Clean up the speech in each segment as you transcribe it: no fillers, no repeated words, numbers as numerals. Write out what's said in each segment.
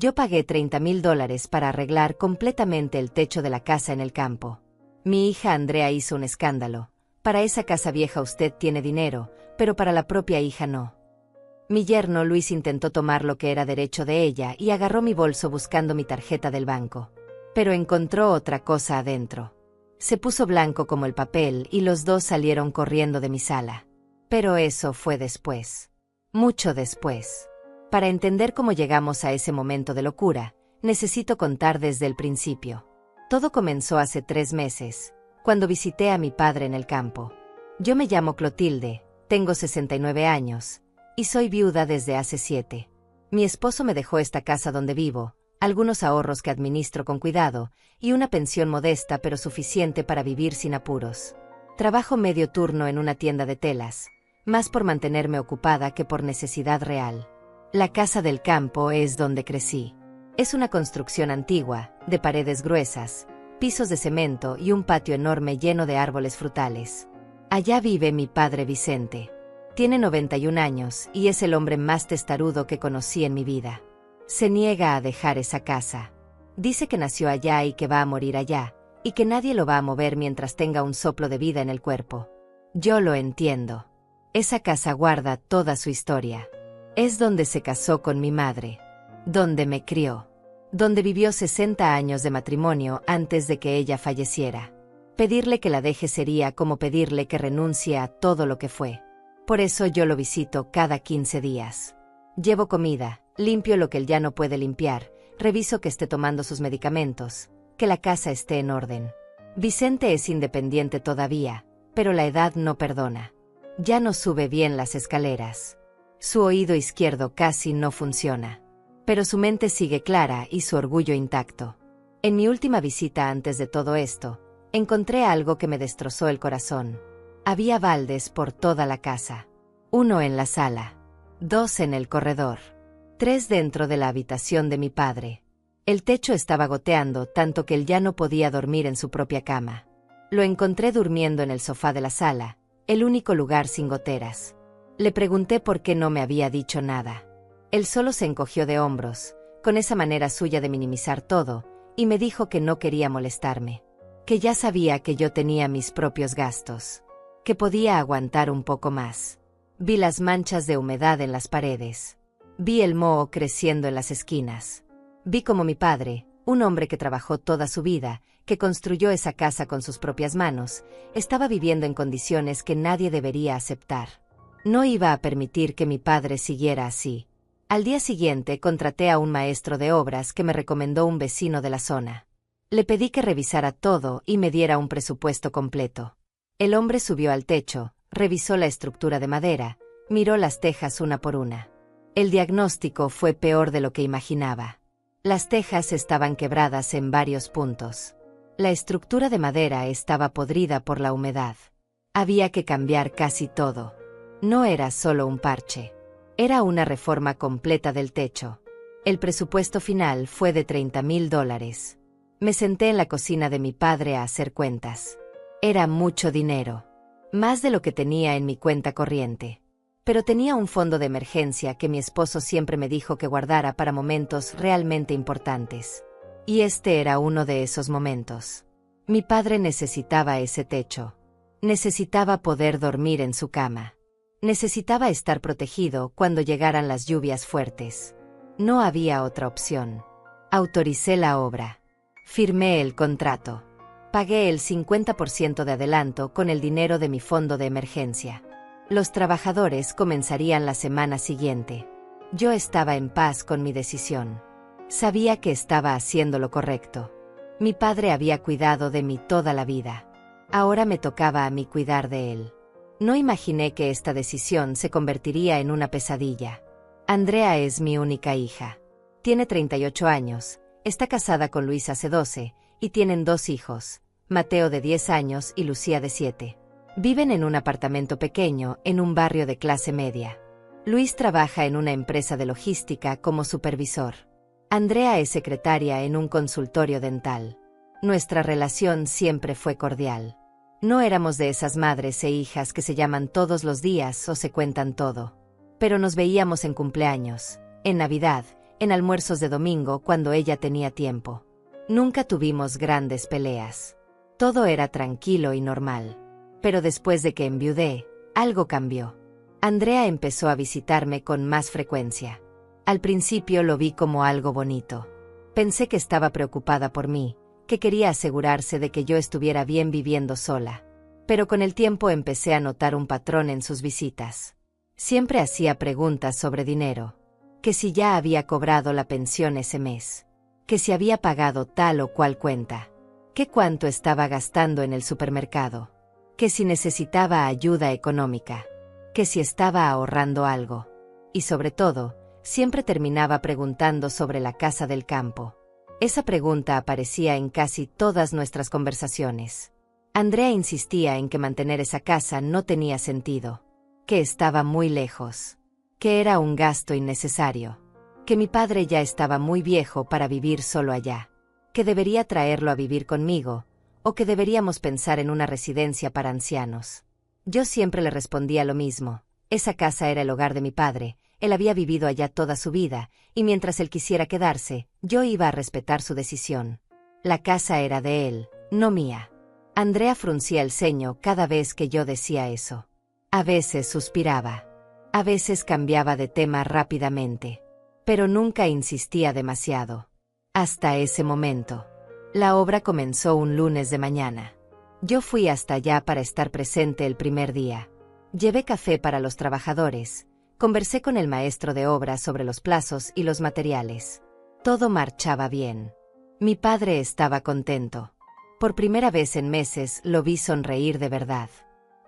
Yo pagué $30,000 para arreglar completamente el techo de la casa en el campo. Mi hija Andrea hizo un escándalo. Para esa casa vieja usted tiene dinero, pero para la propia hija no. Mi yerno Luis intentó tomar lo que era derecho de ella y agarró mi bolso buscando mi tarjeta del banco. Pero encontró otra cosa adentro. Se puso blanco como el papel y los dos salieron corriendo de mi sala. Pero eso fue después. Mucho después. Para entender cómo llegamos a ese momento de locura, necesito contar desde el principio. Todo comenzó hace 3 meses, cuando visité a mi padre en el campo. Yo me llamo Clotilde, tengo 69 años, y soy viuda desde hace 7. Mi esposo me dejó esta casa donde vivo, algunos ahorros que administro con cuidado, y una pensión modesta pero suficiente para vivir sin apuros. Trabajo medio turno en una tienda de telas, más por mantenerme ocupada que por necesidad real. La casa del campo es donde crecí. Es una construcción antigua, de paredes gruesas, pisos de cemento y un patio enorme lleno de árboles frutales. Allá vive mi padre Vicente. Tiene 91 años y es el hombre más testarudo que conocí en mi vida. Se niega a dejar esa casa. Dice que nació allá y que va a morir allá, y que nadie lo va a mover mientras tenga un soplo de vida en el cuerpo. Yo lo entiendo. Esa casa guarda toda su historia. Es donde se casó con mi madre, donde me crió, donde vivió 60 años de matrimonio antes de que ella falleciera. Pedirle que la deje sería como pedirle que renuncie a todo lo que fue. Por eso yo lo visito cada 15 días. Llevo comida, limpio lo que él ya no puede limpiar, reviso que esté tomando sus medicamentos, que la casa esté en orden. Vicente es independiente todavía, pero la edad no perdona. Ya no sube bien las escaleras. Su oído izquierdo casi no funciona. Pero su mente sigue clara y su orgullo intacto. En mi última visita antes de todo esto, encontré algo que me destrozó el corazón. Había baldes por toda la casa. 1 en la sala, 2 en el corredor, 3 dentro de la habitación de mi padre. El techo estaba goteando tanto que él ya no podía dormir en su propia cama. Lo encontré durmiendo en el sofá de la sala, el único lugar sin goteras. Le pregunté por qué no me había dicho nada. Él solo se encogió de hombros, con esa manera suya de minimizar todo, y me dijo que no quería molestarme, que ya sabía que yo tenía mis propios gastos, que podía aguantar un poco más. Vi las manchas de humedad en las paredes. Vi el moho creciendo en las esquinas. Vi como mi padre, un hombre que trabajó toda su vida, que construyó esa casa con sus propias manos, estaba viviendo en condiciones que nadie debería aceptar. No iba a permitir que mi padre siguiera así. Al día siguiente contraté a un maestro de obras que me recomendó un vecino de la zona. Le pedí que revisara todo y me diera un presupuesto completo. El hombre subió al techo, revisó la estructura de madera, miró las tejas una por una. El diagnóstico fue peor de lo que imaginaba. Las tejas estaban quebradas en varios puntos. La estructura de madera estaba podrida por la humedad. Había que cambiar casi todo. No era solo un parche. Era una reforma completa del techo. El presupuesto final fue de $30,000. Me senté en la cocina de mi padre a hacer cuentas. Era mucho dinero. Más de lo que tenía en mi cuenta corriente. Pero tenía un fondo de emergencia que mi esposo siempre me dijo que guardara para momentos realmente importantes. Y este era uno de esos momentos. Mi padre necesitaba ese techo. Necesitaba poder dormir en su cama. Necesitaba estar protegido cuando llegaran las lluvias fuertes. No había otra opción. Autoricé la obra. Firmé el contrato. Pagué el 50% de adelanto con el dinero de mi fondo de emergencia. Los trabajadores comenzarían la semana siguiente. Yo estaba en paz con mi decisión. Sabía que estaba haciendo lo correcto. Mi padre había cuidado de mí toda la vida. Ahora me tocaba a mí cuidar de él. No imaginé que esta decisión se convertiría en una pesadilla. Andrea es mi única hija. Tiene 38 años, está casada con Luis hace 12, y tienen 2 hijos, Mateo de 10 años y Lucía de 7. Viven en un apartamento pequeño en un barrio de clase media. Luis trabaja en una empresa de logística como supervisor. Andrea es secretaria en un consultorio dental. Nuestra relación siempre fue cordial. No éramos de esas madres e hijas que se llaman todos los días o se cuentan todo. Pero nos veíamos en cumpleaños, en Navidad, en almuerzos de domingo cuando ella tenía tiempo. Nunca tuvimos grandes peleas. Todo era tranquilo y normal. Pero después de que enviudé, algo cambió. Andrea empezó a visitarme con más frecuencia. Al principio lo vi como algo bonito. Pensé que estaba preocupada por mí, que quería asegurarse de que yo estuviera bien viviendo sola. Pero con el tiempo empecé a notar un patrón en sus visitas. Siempre hacía preguntas sobre dinero. Que si ya había cobrado la pensión ese mes. Que si había pagado tal o cual cuenta. Que cuánto estaba gastando en el supermercado. Que si necesitaba ayuda económica. Que si estaba ahorrando algo. Y sobre todo, siempre terminaba preguntando sobre la casa del campo. Esa pregunta aparecía en casi todas nuestras conversaciones. Andrea insistía en que mantener esa casa no tenía sentido. Que estaba muy lejos. Que era un gasto innecesario. Que mi padre ya estaba muy viejo para vivir solo allá. Que debería traerlo a vivir conmigo, o que deberíamos pensar en una residencia para ancianos. Yo siempre le respondía lo mismo. Esa casa era el hogar de mi padre, él había vivido allá toda su vida, y mientras él quisiera quedarse, yo iba a respetar su decisión. La casa era de él, no mía. Andrea fruncía el ceño cada vez que yo decía eso. A veces suspiraba. A veces cambiaba de tema rápidamente. Pero nunca insistía demasiado. Hasta ese momento. La obra comenzó un lunes de mañana. Yo fui hasta allá para estar presente el primer día. Llevé café para los trabajadores. Conversé con el maestro de obra sobre los plazos y los materiales. Todo marchaba bien. Mi padre estaba contento. Por primera vez en meses lo vi sonreír de verdad.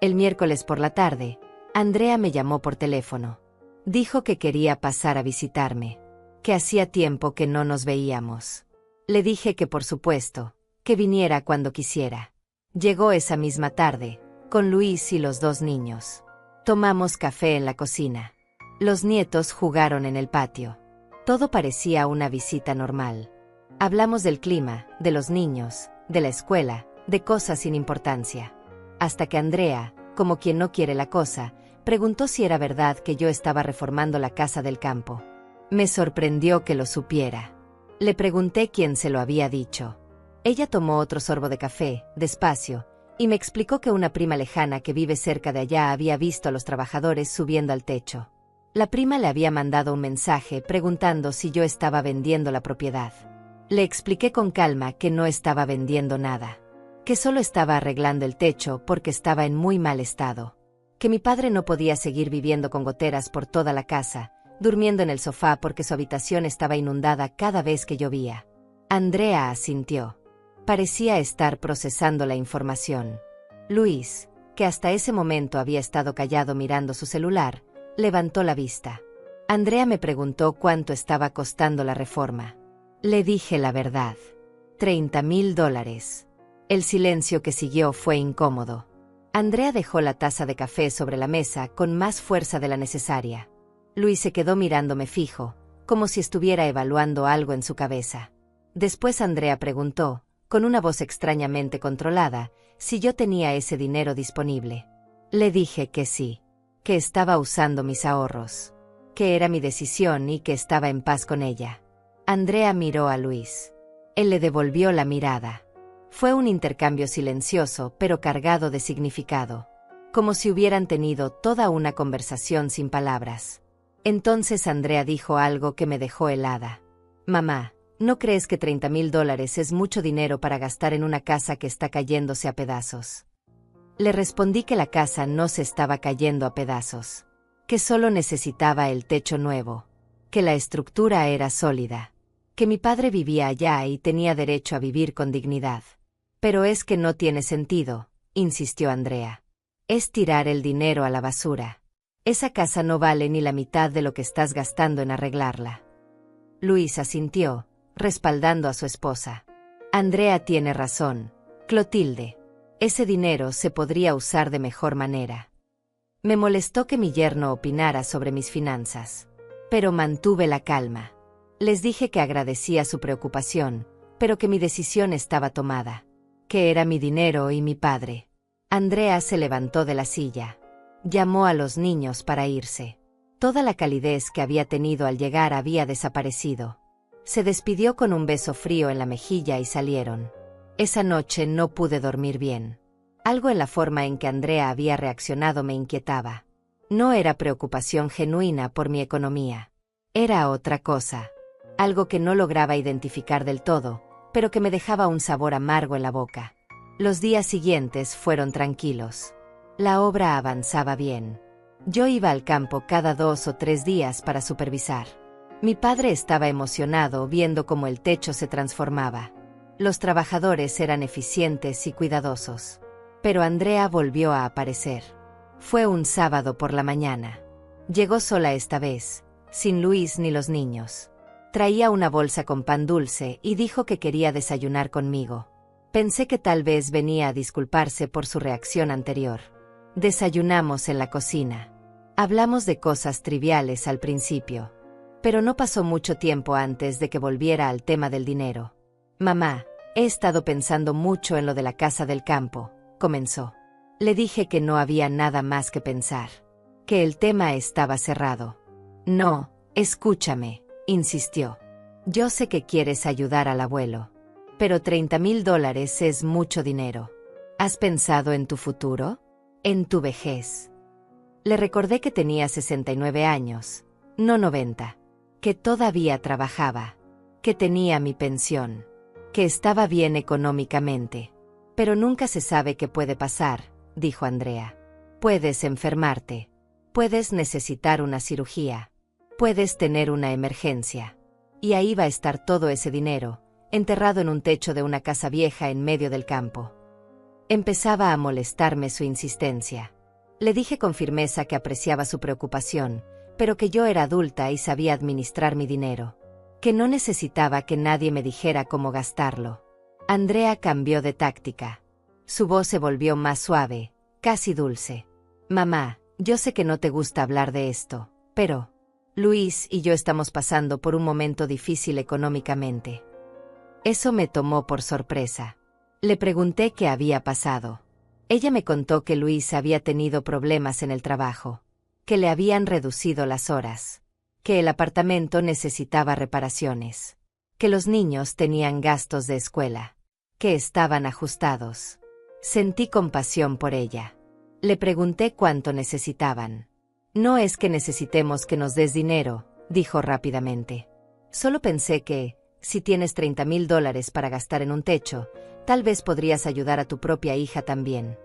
El miércoles por la tarde, Andrea me llamó por teléfono. Dijo que quería pasar a visitarme. Que hacía tiempo que no nos veíamos. Le dije que por supuesto, que viniera cuando quisiera. Llegó esa misma tarde, con Luis y los 2 niños. Tomamos café en la cocina. Los nietos jugaron en el patio. Todo parecía una visita normal. Hablamos del clima, de los niños, de la escuela, de cosas sin importancia. Hasta que Andrea, como quien no quiere la cosa, preguntó si era verdad que yo estaba reformando la casa del campo. Me sorprendió que lo supiera. Le pregunté quién se lo había dicho. Ella tomó otro sorbo de café, despacio, y me explicó que una prima lejana que vive cerca de allá había visto a los trabajadores subiendo al techo. La prima le había mandado un mensaje preguntando si yo estaba vendiendo la propiedad. Le expliqué con calma que no estaba vendiendo nada. Que solo estaba arreglando el techo porque estaba en muy mal estado. Que mi padre no podía seguir viviendo con goteras por toda la casa, durmiendo en el sofá porque su habitación estaba inundada cada vez que llovía. Andrea asintió. Parecía estar procesando la información. Luis, que hasta ese momento había estado callado mirando su celular, levantó la vista. Andrea me preguntó cuánto estaba costando la reforma. Le dije la verdad. $30,000. El silencio que siguió fue incómodo. Andrea dejó la taza de café sobre la mesa con más fuerza de la necesaria. Luis se quedó mirándome fijo, como si estuviera evaluando algo en su cabeza. Después Andrea preguntó, con una voz extrañamente controlada, si yo tenía ese dinero disponible. Le dije que sí, que estaba usando mis ahorros, que era mi decisión y que estaba en paz con ella. Andrea miró a Luis. Él le devolvió la mirada. Fue un intercambio silencioso pero cargado de significado, como si hubieran tenido toda una conversación sin palabras. Entonces Andrea dijo algo que me dejó helada. Mamá, ¿no crees que $30,000 es mucho dinero para gastar en una casa que está cayéndose a pedazos? Le respondí que la casa no se estaba cayendo a pedazos, que solo necesitaba el techo nuevo, que la estructura era sólida, que mi padre vivía allá y tenía derecho a vivir con dignidad. Pero es que no tiene sentido, insistió Andrea. Es tirar el dinero a la basura. Esa casa no vale ni la mitad de lo que estás gastando en arreglarla. Luis asintió, respaldando a su esposa. Andrea tiene razón, Clotilde. Ese dinero se podría usar de mejor manera. Me molestó que mi yerno opinara sobre mis finanzas. Pero mantuve la calma. Les dije que agradecía su preocupación, pero que mi decisión estaba tomada. Que era mi dinero y mi padre. Andrea se levantó de la silla. Llamó a los niños para irse. Toda la calidez que había tenido al llegar había desaparecido. Se despidió con un beso frío en la mejilla y salieron. Esa noche no pude dormir bien. Algo en la forma en que Andrea había reaccionado me inquietaba. No era preocupación genuina por mi economía. Era otra cosa. Algo que no lograba identificar del todo, pero que me dejaba un sabor amargo en la boca. Los días siguientes fueron tranquilos. La obra avanzaba bien. Yo iba al campo cada 2 o 3 días para supervisar. Mi padre estaba emocionado viendo cómo el techo se transformaba. Los trabajadores eran eficientes y cuidadosos. Pero Andrea volvió a aparecer. Fue un sábado por la mañana. Llegó sola esta vez, sin Luis ni los niños. Traía una bolsa con pan dulce y dijo que quería desayunar conmigo. Pensé que tal vez venía a disculparse por su reacción anterior. Desayunamos en la cocina. Hablamos de cosas triviales al principio. Pero no pasó mucho tiempo antes de que volviera al tema del dinero. «Mamá, he estado pensando mucho en lo de la casa del campo», comenzó. Le dije que no había nada más que pensar. Que el tema estaba cerrado. «No, escúchame», insistió. «Yo sé que quieres ayudar al abuelo. Pero $30,000 es mucho dinero. ¿Has pensado en tu futuro? ¿En tu vejez?». Le recordé que tenía 69 años, no 90. Que todavía trabajaba. Que tenía mi pensión. Que estaba bien económicamente. «Pero nunca se sabe qué puede pasar», dijo Andrea. «Puedes enfermarte. Puedes necesitar una cirugía. Puedes tener una emergencia. Y ahí va a estar todo ese dinero, enterrado en un techo de una casa vieja en medio del campo». Empezaba a molestarme su insistencia. Le dije con firmeza que apreciaba su preocupación, pero que yo era adulta y sabía administrar mi dinero. Que no necesitaba que nadie me dijera cómo gastarlo. Andrea cambió de táctica. Su voz se volvió más suave, casi dulce. «Mamá, yo sé que no te gusta hablar de esto, pero Luis y yo estamos pasando por un momento difícil económicamente». Eso me tomó por sorpresa. Le pregunté qué había pasado. Ella me contó que Luis había tenido problemas en el trabajo, que le habían reducido las horas, que el apartamento necesitaba reparaciones, que los niños tenían gastos de escuela, que estaban ajustados. Sentí compasión por ella. Le pregunté cuánto necesitaban. «No es que necesitemos que nos des dinero», dijo rápidamente. «Solo pensé que, si tienes $30,000 para gastar en un techo, tal vez podrías ayudar a tu propia hija también».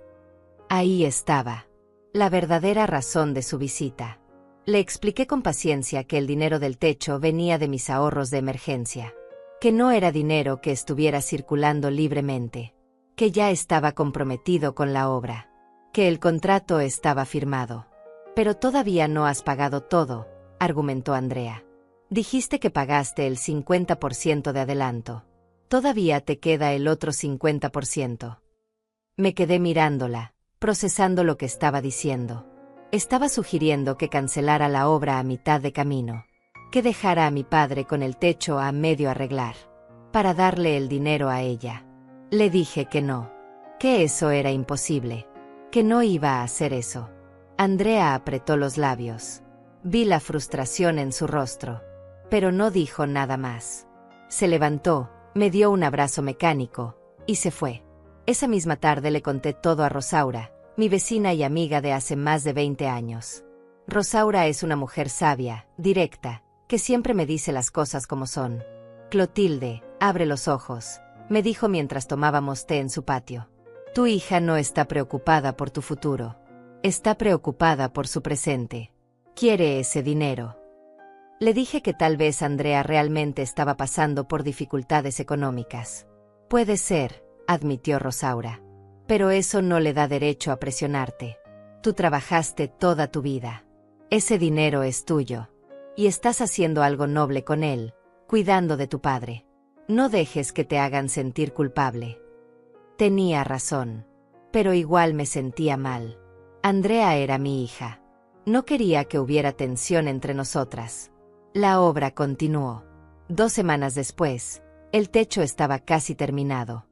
Ahí estaba. La verdadera razón de su visita. Le expliqué con paciencia que el dinero del techo venía de mis ahorros de emergencia. Que no era dinero que estuviera circulando libremente. Que ya estaba comprometido con la obra. Que el contrato estaba firmado. «Pero todavía no has pagado todo», argumentó Andrea. «Dijiste que pagaste el 50% de adelanto. Todavía te queda el otro 50%. Me quedé mirándola, procesando lo que estaba diciendo. Estaba sugiriendo que cancelara la obra a mitad de camino. Que dejara a mi padre con el techo a medio arreglar. Para darle el dinero a ella. Le dije que no. Que eso era imposible. Que no iba a hacer eso. Andrea apretó los labios. Vi la frustración en su rostro. Pero no dijo nada más. Se levantó, me dio un abrazo mecánico, y se fue. Esa misma tarde le conté todo a Rosaura, mi vecina y amiga de hace más de 20 años. Rosaura es una mujer sabia, directa, que siempre me dice las cosas como son. «Clotilde, abre los ojos», me dijo mientras tomábamos té en su patio. «Tu hija no está preocupada por tu futuro. Está preocupada por su presente. Quiere ese dinero». Le dije que tal vez Andrea realmente estaba pasando por dificultades económicas. «Puede ser», admitió Rosaura. «Pero eso no le da derecho a presionarte. Tú trabajaste toda tu vida. Ese dinero es tuyo. Y estás haciendo algo noble con él, cuidando de tu padre. No dejes que te hagan sentir culpable». Tenía razón. Pero igual me sentía mal. Andrea era mi hija. No quería que hubiera tensión entre nosotras. La obra continuó. 2 semanas después, el techo estaba casi terminado.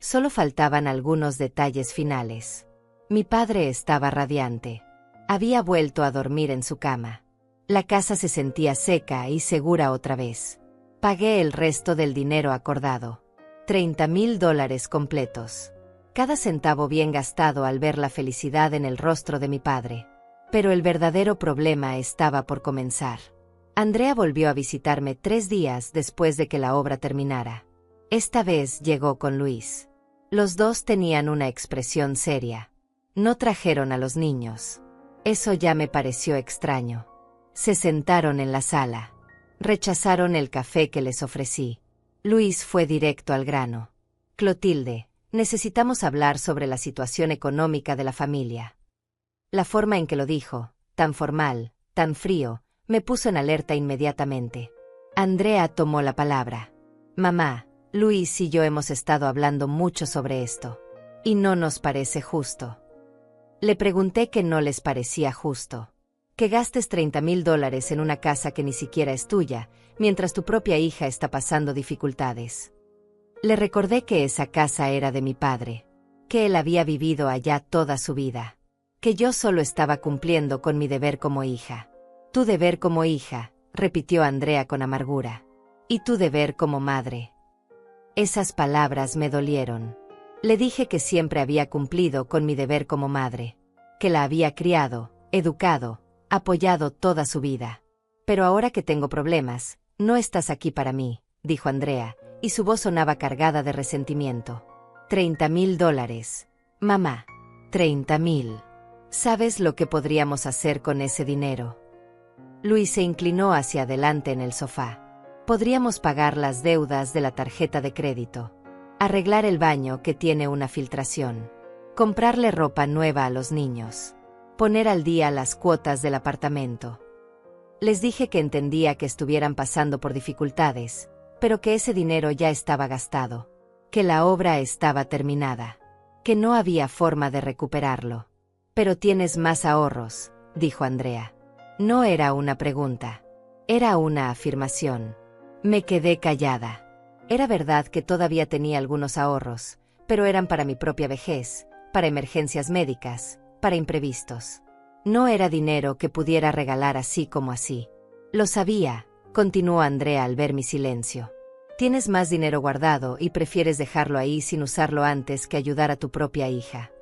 Solo faltaban algunos detalles finales. Mi padre estaba radiante. Había vuelto a dormir en su cama. La casa se sentía seca y segura otra vez. Pagué el resto del dinero acordado. $30,000 completos. Cada centavo bien gastado al ver la felicidad en el rostro de mi padre. Pero el verdadero problema estaba por comenzar. Andrea volvió a visitarme 3 días después de que la obra terminara. Esta vez llegó con Luis. Los dos tenían una expresión seria. No trajeron a los niños. Eso ya me pareció extraño. Se sentaron en la sala. Rechazaron el café que les ofrecí. Luis fue directo al grano. Clotilde, necesitamos hablar sobre la situación económica de la familia. La forma en que lo dijo, tan formal, tan frío, me puso en alerta inmediatamente. Andrea tomó la palabra. Mamá, Luis y yo hemos estado hablando mucho sobre esto. Y no nos parece justo. Le pregunté que no les parecía justo. Que gastes $30,000 en una casa que ni siquiera es tuya, mientras tu propia hija está pasando dificultades. Le recordé que esa casa era de mi padre, que él había vivido allá toda su vida, que yo solo estaba cumpliendo con mi deber como hija. Tu deber como hija, repitió Andrea con amargura. Y tu deber como madre. Esas palabras me dolieron. Le dije que siempre había cumplido con mi deber como madre, que la había criado, educado, apoyado toda su vida. Pero ahora que tengo problemas, no estás aquí para mí, dijo Andrea, y su voz sonaba cargada de resentimiento. $30,000. Mamá, 30,000. ¿Sabes lo que podríamos hacer con ese dinero? Luis se inclinó hacia adelante en el sofá. Podríamos pagar las deudas de la tarjeta de crédito, arreglar el baño que tiene una filtración, comprarle ropa nueva a los niños, poner al día las cuotas del apartamento. Les dije que entendía que estuvieran pasando por dificultades, pero que ese dinero ya estaba gastado, que la obra estaba terminada, que no había forma de recuperarlo. Pero tienes más ahorros, dijo Andrea. No era una pregunta, era una afirmación. Me quedé callada. Era verdad que todavía tenía algunos ahorros, pero eran para mi propia vejez, para emergencias médicas, para imprevistos. No era dinero que pudiera regalar así como así. Lo sabía, continuó Andrea al ver mi silencio. Tienes más dinero guardado y prefieres dejarlo ahí sin usarlo antes que ayudar a tu propia hija.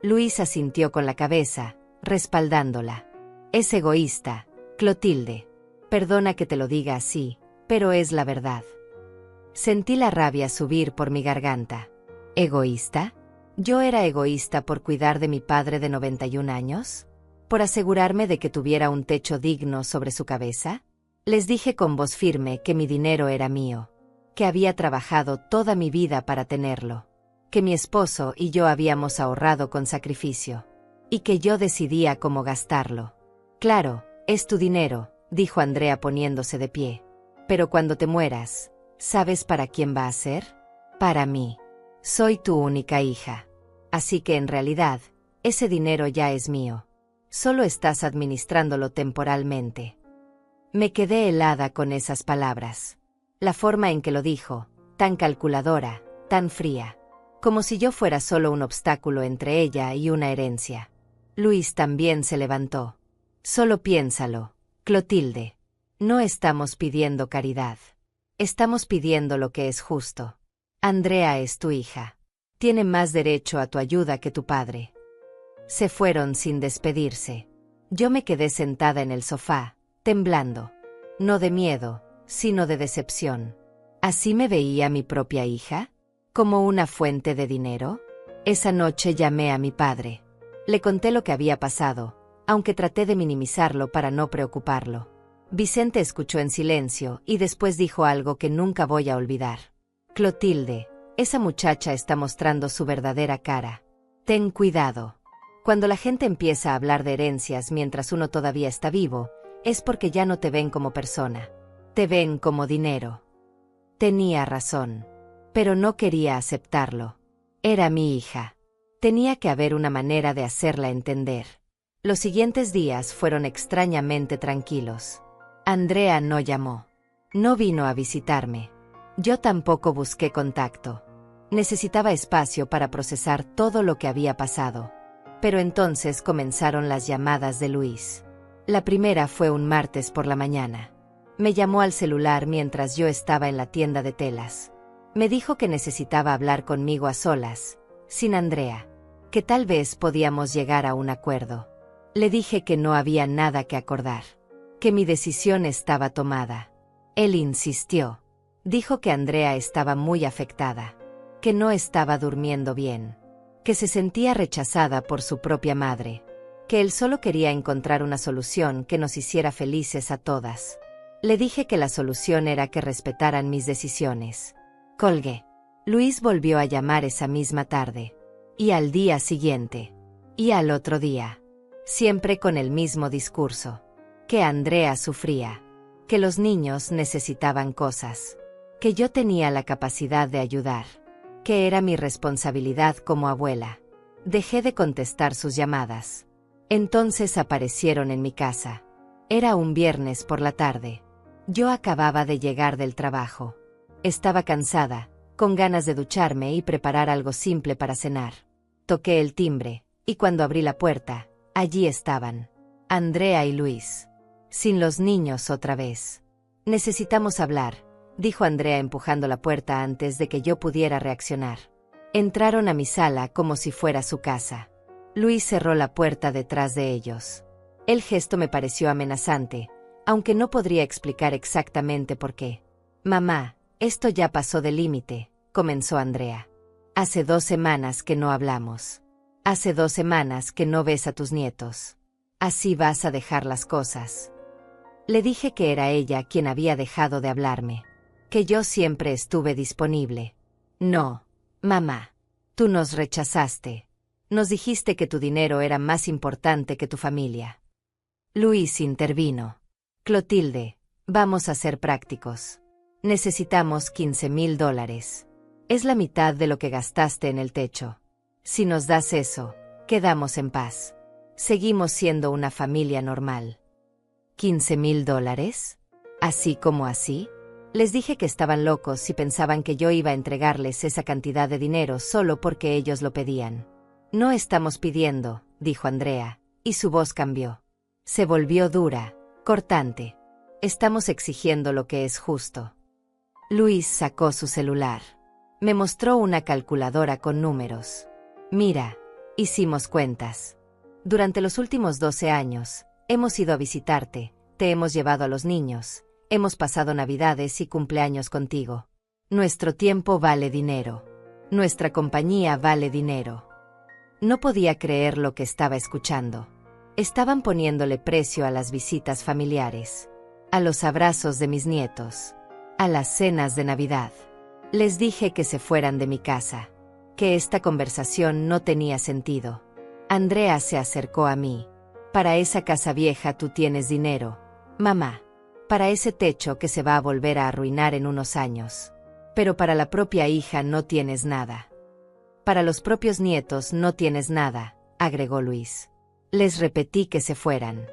Luis asintió con la cabeza, respaldándola. Es egoísta, Clotilde. Perdona que te lo diga así, pero es la verdad. Sentí la rabia subir por mi garganta. ¿Egoísta? ¿Yo era egoísta por cuidar de mi padre de 91 años? ¿Por asegurarme de que tuviera un techo digno sobre su cabeza? Les dije con voz firme que mi dinero era mío, que había trabajado toda mi vida para tenerlo, que mi esposo y yo habíamos ahorrado con sacrificio, y que yo decidía cómo gastarlo. Claro, es tu dinero, dijo Andrea poniéndose de pie. Pero cuando te mueras, ¿sabes para quién va a ser? Para mí. Soy tu única hija. Así que en realidad, ese dinero ya es mío. Solo estás administrándolo temporalmente. Me quedé helada con esas palabras. La forma en que lo dijo, tan calculadora, tan fría. Como si yo fuera solo un obstáculo entre ella y una herencia. Luis también se levantó. Solo piénsalo, Clotilde. No estamos pidiendo caridad. Estamos pidiendo lo que es justo. Andrea es tu hija. Tiene más derecho a tu ayuda que tu padre. Se fueron sin despedirse. Yo me quedé sentada en el sofá, temblando. No de miedo, sino de decepción. ¿Así me veía mi propia hija? ¿Como una fuente de dinero? Esa noche llamé a mi padre. Le conté lo que había pasado, aunque traté de minimizarlo para no preocuparlo. Vicente escuchó en silencio y después dijo algo que nunca voy a olvidar. Clotilde, esa muchacha está mostrando su verdadera cara. Ten cuidado. Cuando la gente empieza a hablar de herencias mientras uno todavía está vivo, es porque ya no te ven como persona. Te ven como dinero. Tenía razón. Pero no quería aceptarlo. Era mi hija. Tenía que haber una manera de hacerla entender. Los siguientes días fueron extrañamente tranquilos. Andrea no llamó. No vino a visitarme. Yo tampoco busqué contacto. Necesitaba espacio para procesar todo lo que había pasado. Pero entonces comenzaron las llamadas de Luis. La primera fue un martes por la mañana. Me llamó al celular mientras yo estaba en la tienda de telas. Me dijo que necesitaba hablar conmigo a solas, sin Andrea, que tal vez podíamos llegar a un acuerdo. Le dije que no había nada que acordar, que mi decisión estaba tomada. Él insistió. Dijo que Andrea estaba muy afectada, que no estaba durmiendo bien, que se sentía rechazada por su propia madre, que él solo quería encontrar una solución que nos hiciera felices a todas. Le dije que la solución era que respetaran mis decisiones. Colgué. Luis volvió a llamar esa misma tarde. Y al día siguiente. Y al otro día. Siempre con el mismo discurso. Que Andrea sufría. Que los niños necesitaban cosas. Que yo tenía la capacidad de ayudar. Que era mi responsabilidad como abuela. Dejé de contestar sus llamadas. Entonces aparecieron en mi casa. Era un viernes por la tarde. Yo acababa de llegar del trabajo. Estaba cansada, con ganas de ducharme y preparar algo simple para cenar. Toqué el timbre, y cuando abrí la puerta, allí estaban. Andrea y Luis. Sin los niños otra vez. Necesitamos hablar, dijo Andrea empujando la puerta antes de que yo pudiera reaccionar. Entraron a mi sala como si fuera su casa. Luis cerró la puerta detrás de ellos. El gesto me pareció amenazante, aunque no podría explicar exactamente por qué. Mamá, esto ya pasó de límite, comenzó Andrea. Hace 2 semanas que no hablamos. Hace 2 semanas que no ves a tus nietos. Así vas a dejar las cosas. Le dije que era ella quien había dejado de hablarme. Que yo siempre estuve disponible. No, mamá. Tú nos rechazaste. Nos dijiste que tu dinero era más importante que tu familia. Luis intervino. Clotilde, vamos a ser prácticos. Necesitamos $15,000. Es la mitad de lo que gastaste en el techo. Si nos das eso, quedamos en paz. Seguimos siendo una familia normal. ¿$15,000? ¿Así como así? Les dije que estaban locos si pensaban que yo iba a entregarles esa cantidad de dinero solo porque ellos lo pedían. No estamos pidiendo, dijo Andrea, y su voz cambió. Se volvió dura, cortante. Estamos exigiendo lo que es justo. Luis sacó su celular. Me mostró una calculadora con números. Mira, hicimos cuentas. Durante los últimos 12 años, hemos ido a visitarte, te hemos llevado a los niños, hemos pasado Navidades y cumpleaños contigo. Nuestro tiempo vale dinero. Nuestra compañía vale dinero. No podía creer lo que estaba escuchando. Estaban poniéndole precio a las visitas familiares, a los abrazos de mis nietos, a las cenas de Navidad. Les dije que se fueran de mi casa, que esta conversación no tenía sentido. Andrea se acercó a mí. Para esa casa vieja tú tienes dinero, mamá. Para ese techo que se va a volver a arruinar en unos años. Pero para la propia hija no tienes nada. Para los propios nietos no tienes nada, agregó Luis. Les repetí que se fueran.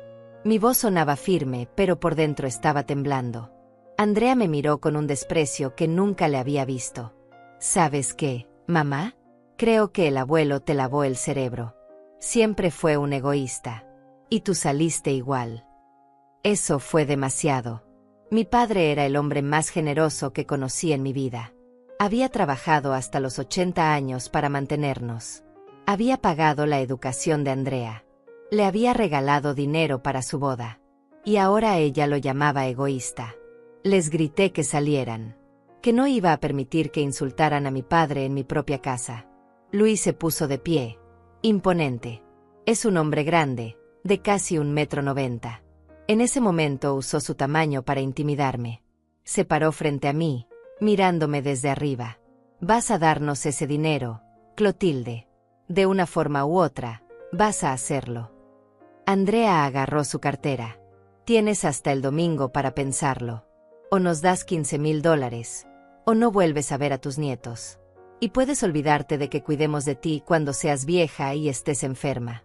Mi voz sonaba firme, pero por dentro estaba temblando. Andrea me miró con un desprecio que nunca le había visto. ¿Sabes qué, mamá? Creo que el abuelo te lavó el cerebro. Siempre fue un egoísta. Y tú saliste igual. Eso fue demasiado. Mi padre era el hombre más generoso que conocí en mi vida. Había trabajado hasta los 80 años para mantenernos. Había pagado la educación de Andrea. Le había regalado dinero para su boda. Y ahora ella lo llamaba egoísta. Les grité que salieran. Que no iba a permitir que insultaran a mi padre en mi propia casa. Luis se puso de pie. Imponente. Es un hombre grande, de casi 1,90 m. En ese momento usó su tamaño para intimidarme. Se paró frente a mí, mirándome desde arriba. Vas a darnos ese dinero, Clotilde. De una forma u otra, vas a hacerlo. Andrea agarró su cartera. Tienes hasta el domingo para pensarlo. O nos das $15,000, o no vuelves a ver a tus nietos. Y puedes olvidarte de que cuidemos de ti cuando seas vieja y estés enferma.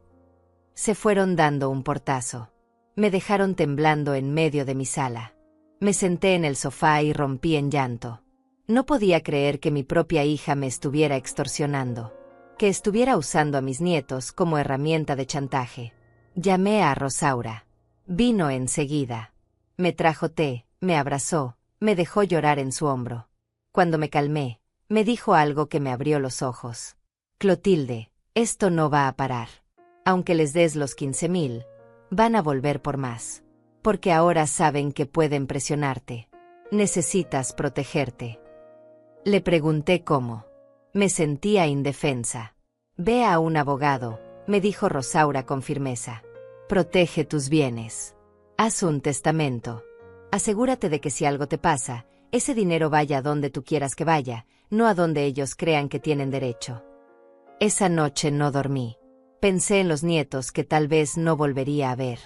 Se fueron dando un portazo. Me dejaron temblando en medio de mi sala. Me senté en el sofá y rompí en llanto. No podía creer que mi propia hija me estuviera extorsionando, que estuviera usando a mis nietos como herramienta de chantaje. Llamé a Rosaura. Vino enseguida. Me trajo té, me abrazó, me dejó llorar en su hombro. Cuando me calmé, me dijo algo que me abrió los ojos. Clotilde, esto no va a parar. Aunque les des los 15,000, van a volver por más. Porque ahora saben que pueden presionarte. Necesitas protegerte. Le pregunté cómo. Me sentía indefensa. Ve a un abogado, me dijo Rosaura con firmeza. Protege tus bienes. Haz un testamento. Asegúrate de que si algo te pasa, ese dinero vaya a donde tú quieras que vaya, no a donde ellos crean que tienen derecho. Esa noche no dormí. Pensé en los nietos que tal vez no volvería a ver.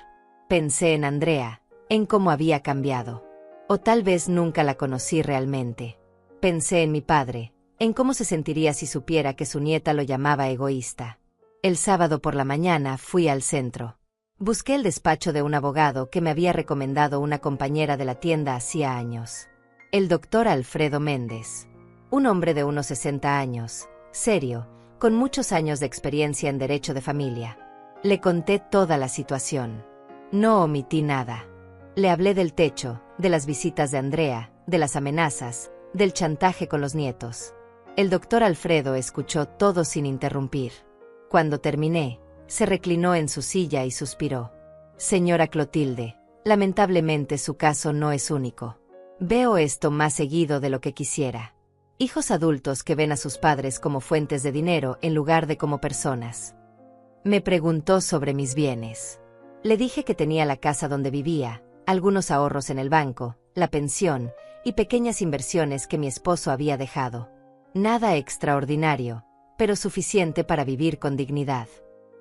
Pensé en Andrea, en cómo había cambiado. O tal vez nunca la conocí realmente. Pensé en mi padre, en cómo se sentiría si supiera que su nieta lo llamaba egoísta. El sábado por la mañana fui al centro. Busqué el despacho de un abogado que me había recomendado una compañera de la tienda hacía años. El doctor Alfredo Méndez. Un hombre de unos 60 años, serio, con muchos años de experiencia en derecho de familia. Le conté toda la situación. No omití nada. Le hablé del techo, de las visitas de Andrea, de las amenazas, del chantaje con los nietos. El doctor Alfredo escuchó todo sin interrumpir. Cuando terminé, se reclinó en su silla y suspiró. Señora Clotilde, lamentablemente su caso no es único. Veo esto más seguido de lo que quisiera. Hijos adultos que ven a sus padres como fuentes de dinero en lugar de como personas. Me preguntó sobre mis bienes. Le dije que tenía la casa donde vivía, algunos ahorros en el banco, la pensión y pequeñas inversiones que mi esposo había dejado. Nada extraordinario, pero suficiente para vivir con dignidad.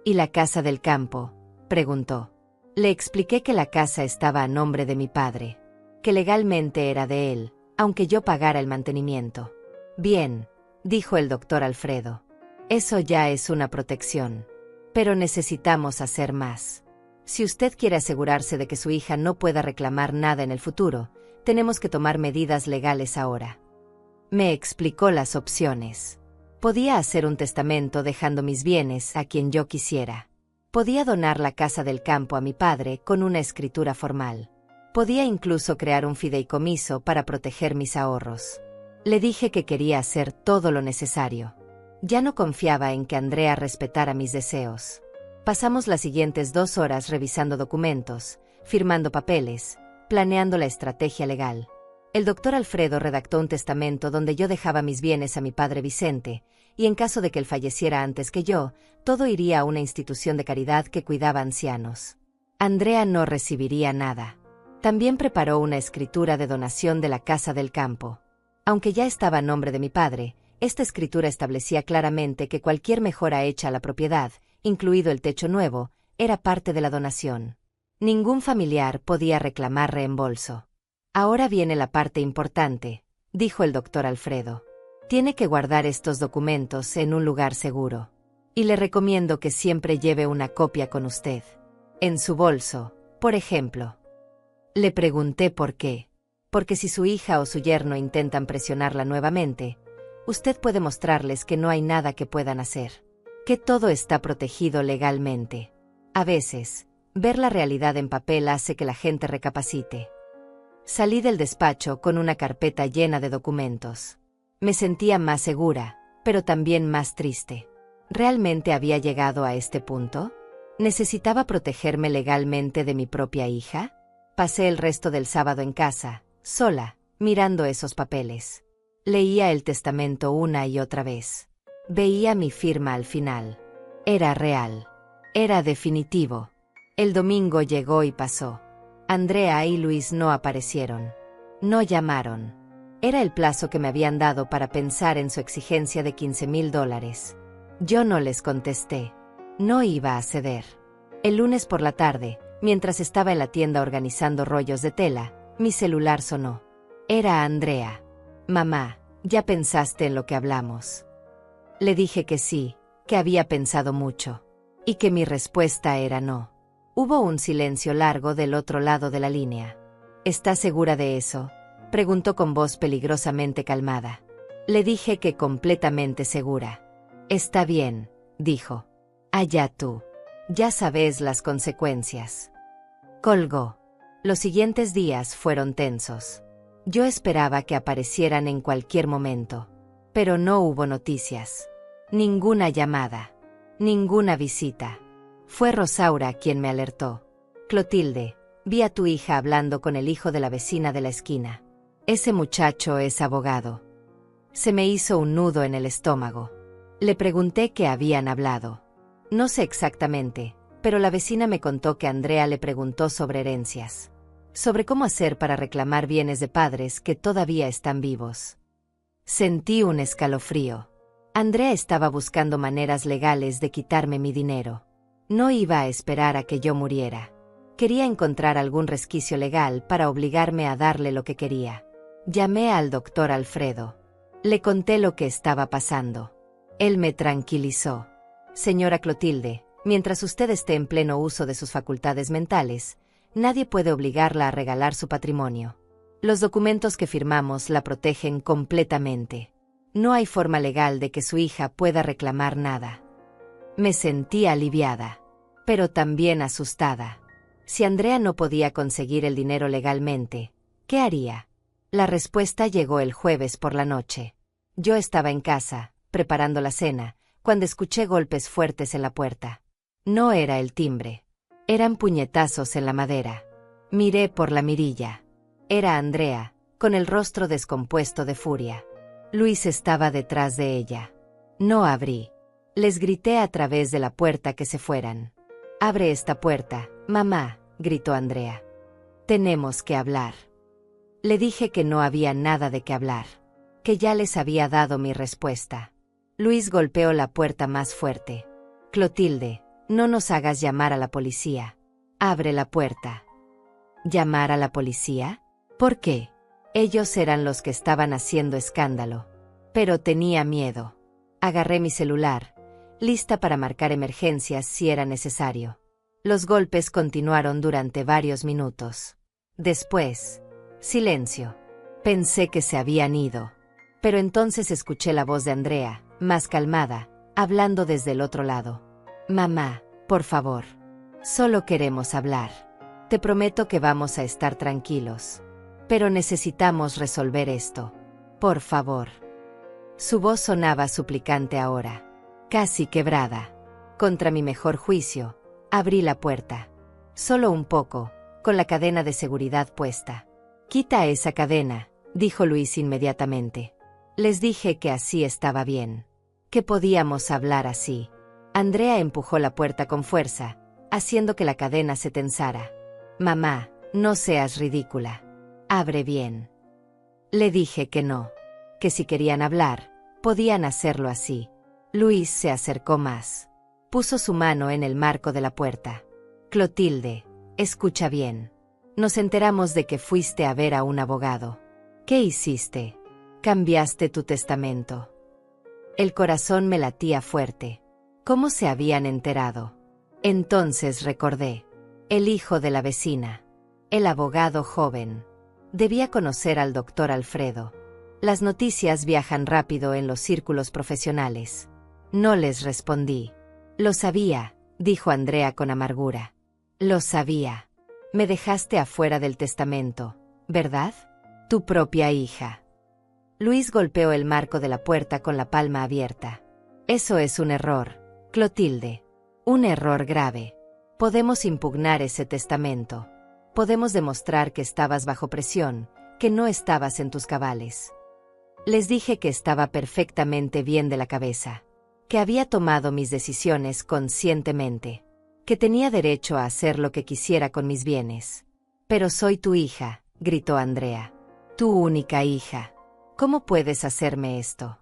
¿Y la casa del campo?, preguntó. Le expliqué que la casa estaba a nombre de mi padre, que legalmente era de él, aunque yo pagara el mantenimiento. Bien, dijo el doctor Alfredo. Eso ya es una protección. Pero necesitamos hacer más. Si usted quiere asegurarse de que su hija no pueda reclamar nada en el futuro, tenemos que tomar medidas legales ahora. Me explicó las opciones. Podía hacer un testamento dejando mis bienes a quien yo quisiera. Podía donar la casa del campo a mi padre con una escritura formal. Podía incluso crear un fideicomiso para proteger mis ahorros. Le dije que quería hacer todo lo necesario. Ya no confiaba en que Andrea respetara mis deseos. Pasamos las siguientes 2 horas revisando documentos, firmando papeles, planeando la estrategia legal. El doctor Alfredo redactó un testamento donde yo dejaba mis bienes a mi padre Vicente, y en caso de que él falleciera antes que yo, todo iría a una institución de caridad que cuidaba ancianos. Andrea no recibiría nada. También preparó una escritura de donación de la casa del campo. Aunque ya estaba a nombre de mi padre, esta escritura establecía claramente que cualquier mejora hecha a la propiedad, incluido el techo nuevo, era parte de la donación. Ningún familiar podía reclamar reembolso. Ahora viene la parte importante, dijo el doctor Alfredo. Tiene que guardar estos documentos en un lugar seguro. Y le recomiendo que siempre lleve una copia con usted. En su bolso, por ejemplo. Le pregunté por qué. Porque si su hija o su yerno intentan presionarla nuevamente, usted puede mostrarles que no hay nada que puedan hacer. Que todo está protegido legalmente. A veces, ver la realidad en papel hace que la gente recapacite. Salí del despacho con una carpeta llena de documentos. Me sentía más segura, pero también más triste. ¿Realmente había llegado a este punto? ¿Necesitaba protegerme legalmente de mi propia hija? Pasé el resto del sábado en casa, sola, mirando esos papeles. Leía el testamento una y otra vez. Veía mi firma al final. Era real. Era definitivo. El domingo llegó y pasó. Andrea y Luis no aparecieron. No llamaron. Era el plazo que me habían dado para pensar en su exigencia de $15,000. Yo no les contesté. No iba a ceder. El lunes por la tarde, mientras estaba en la tienda organizando rollos de tela, mi celular sonó. Era Andrea. Mamá, ¿ya pensaste en lo que hablamos? Le dije que sí, que había pensado mucho. Y que mi respuesta era no. Hubo un silencio largo del otro lado de la línea. ¿Estás segura de eso?, preguntó con voz peligrosamente calmada. Le dije que completamente segura. Está bien, dijo. Allá tú. Ya sabes las consecuencias. Colgó. Los siguientes días fueron tensos. Yo esperaba que aparecieran en cualquier momento. Pero no hubo noticias. Ninguna llamada. Ninguna visita. Fue Rosaura quien me alertó. Clotilde, vi a tu hija hablando con el hijo de la vecina de la esquina. Ese muchacho es abogado. Se me hizo un nudo en el estómago. Le pregunté qué habían hablado. No sé exactamente, pero la vecina me contó que Andrea le preguntó sobre herencias. Sobre cómo hacer para reclamar bienes de padres que todavía están vivos. Sentí un escalofrío. Andrea estaba buscando maneras legales de quitarme mi dinero. No iba a esperar a que yo muriera. Quería encontrar algún resquicio legal para obligarme a darle lo que quería. Llamé al doctor Alfredo. Le conté lo que estaba pasando. Él me tranquilizó. Señora Clotilde, mientras usted esté en pleno uso de sus facultades mentales, nadie puede obligarla a regalar su patrimonio. Los documentos que firmamos la protegen completamente. No hay forma legal de que su hija pueda reclamar nada. Me sentí aliviada, pero también asustada. Si Andrea no podía conseguir el dinero legalmente, ¿qué haría? La respuesta llegó el jueves por la noche. Yo estaba en casa, preparando la cena, cuando escuché golpes fuertes en la puerta. No era el timbre. Eran puñetazos en la madera. Miré por la mirilla. Era Andrea, con el rostro descompuesto de furia. Luis estaba detrás de ella. No abrí. Les grité a través de la puerta que se fueran. «Abre esta puerta, mamá», gritó Andrea. «Tenemos que hablar». Le dije que no había nada de qué hablar, que ya les había dado mi respuesta. Luis golpeó la puerta más fuerte. «Clotilde, no nos hagas llamar a la policía. Abre la puerta». ¿Llamar a la policía? ¿Por qué? Ellos eran los que estaban haciendo escándalo. Pero tenía miedo. Agarré mi celular, lista para marcar emergencias si era necesario. Los golpes continuaron durante varios minutos. Después, silencio. Pensé que se habían ido. Pero entonces escuché la voz de Andrea, más calmada, hablando desde el otro lado. «Mamá, por favor. Solo queremos hablar. Te prometo que vamos a estar tranquilos. Pero necesitamos resolver esto. Por favor». Su voz sonaba suplicante ahora, casi quebrada. Contra mi mejor juicio, abrí la puerta. Solo un poco, con la cadena de seguridad puesta. «Quita esa cadena», dijo Luis inmediatamente. Les dije que así estaba bien. Que podíamos hablar así. Andrea empujó la puerta con fuerza, haciendo que la cadena se tensara. «Mamá, no seas ridícula. Abre bien». Le dije que no. Que si querían hablar, podían hacerlo así. Luis se acercó más. Puso su mano en el marco de la puerta. «Clotilde, escucha bien. Nos enteramos de que fuiste a ver a un abogado. ¿Qué hiciste? Cambiaste tu testamento». El corazón me latía fuerte. ¿Cómo se habían enterado? Entonces recordé. El hijo de la vecina. El abogado joven. Debía conocer al doctor Alfredo. Las noticias viajan rápido en los círculos profesionales. No les respondí. «Lo sabía», dijo Andrea con amargura. «Lo sabía. Me dejaste afuera del testamento, ¿verdad? Tu propia hija». Luis golpeó el marco de la puerta con la palma abierta. «Eso es un error, Clotilde. Un error grave. Podemos impugnar ese testamento. Podemos demostrar que estabas bajo presión, que no estabas en tus cabales». Les dije que estaba perfectamente bien de la cabeza, que había tomado mis decisiones conscientemente, que tenía derecho a hacer lo que quisiera con mis bienes. «Pero soy tu hija», gritó Andrea. «Tu única hija. ¿Cómo puedes hacerme esto?»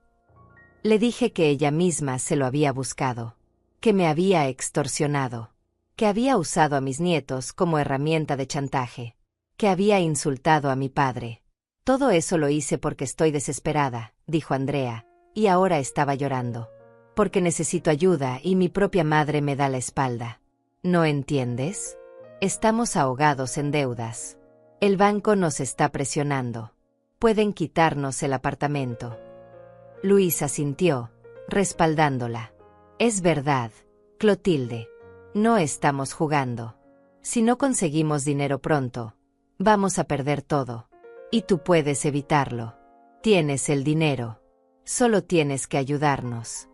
Le dije que ella misma se lo había buscado, que me había extorsionado, que había usado a mis nietos como herramienta de chantaje, que había insultado a mi padre. «Todo eso lo hice porque estoy desesperada», dijo Andrea, y ahora estaba llorando. «Porque necesito ayuda y mi propia madre me da la espalda. ¿No entiendes? Estamos ahogados en deudas. El banco nos está presionando. Pueden quitarnos el apartamento». Luis asintió, respaldándola. «Es verdad, Clotilde. No estamos jugando. Si no conseguimos dinero pronto, vamos a perder todo. Y tú puedes evitarlo. Tienes el dinero. Solo tienes que ayudarnos.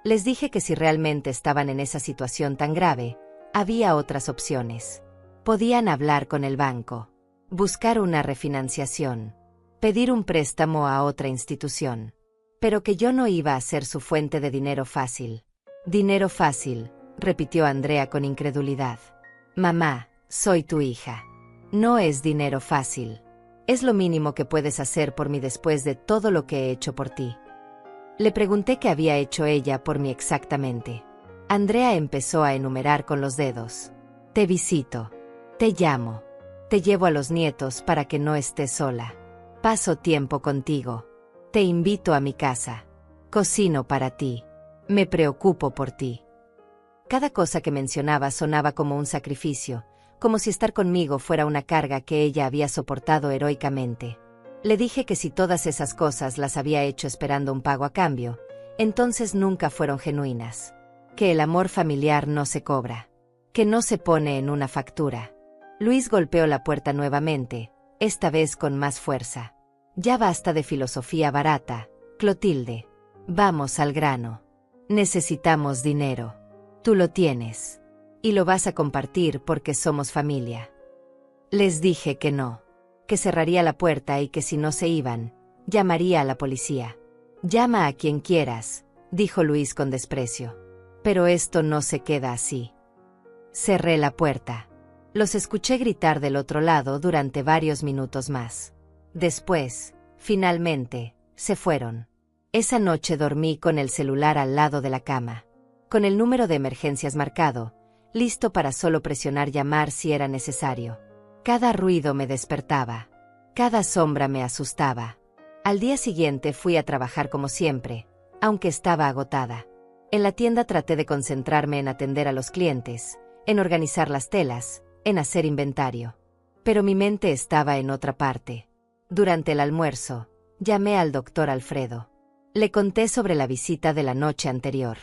Les dije que si realmente estaban en esa situación tan grave, había otras opciones. Podían hablar con el banco, buscar una refinanciación, pedir un préstamo a otra institución. Pero que yo no iba a ser su fuente de dinero fácil. Dinero fácil, repitió Andrea con incredulidad. Mamá, soy tu hija. No es dinero fácil. Es lo mínimo que puedes hacer por mí después de todo lo que he hecho por ti. Le pregunté qué había hecho ella por mí exactamente. Andrea empezó a enumerar con los dedos. Te visito. Te llamo. Te llevo a los nietos para que no estés sola. Paso tiempo contigo. Te invito a mi casa. Cocino para ti. Me preocupo por ti. Cada cosa que mencionaba sonaba como un sacrificio, como si estar conmigo fuera una carga que ella había soportado heroicamente. Le dije que si todas esas cosas las había hecho esperando un pago a cambio, entonces nunca fueron genuinas. Que el amor familiar no se cobra. Que no se pone en una factura. Luis golpeó la puerta nuevamente, esta vez con más fuerza. Ya basta de filosofía barata, Clotilde. Vamos al grano. Necesitamos dinero. Tú lo tienes. Y lo vas a compartir porque somos familia. Les dije que no. Que cerraría la puerta y que si no se iban, llamaría a la policía. Llama a quien quieras, dijo Luis con desprecio. Pero esto no se queda así. Cerré la puerta. Los escuché gritar del otro lado durante varios minutos más. Después, finalmente, se fueron. Esa noche dormí con el celular al lado de la cama, con el número de emergencias marcado, listo para solo presionar llamar si era necesario. Cada ruido me despertaba. Cada sombra me asustaba. Al día siguiente fui a trabajar como siempre, aunque estaba agotada. En la tienda traté de concentrarme en atender a los clientes, en organizar las telas, en hacer inventario. Pero mi mente estaba en otra parte. Durante el almuerzo, llamé al doctor Alfredo. Le conté sobre la visita de la noche anterior.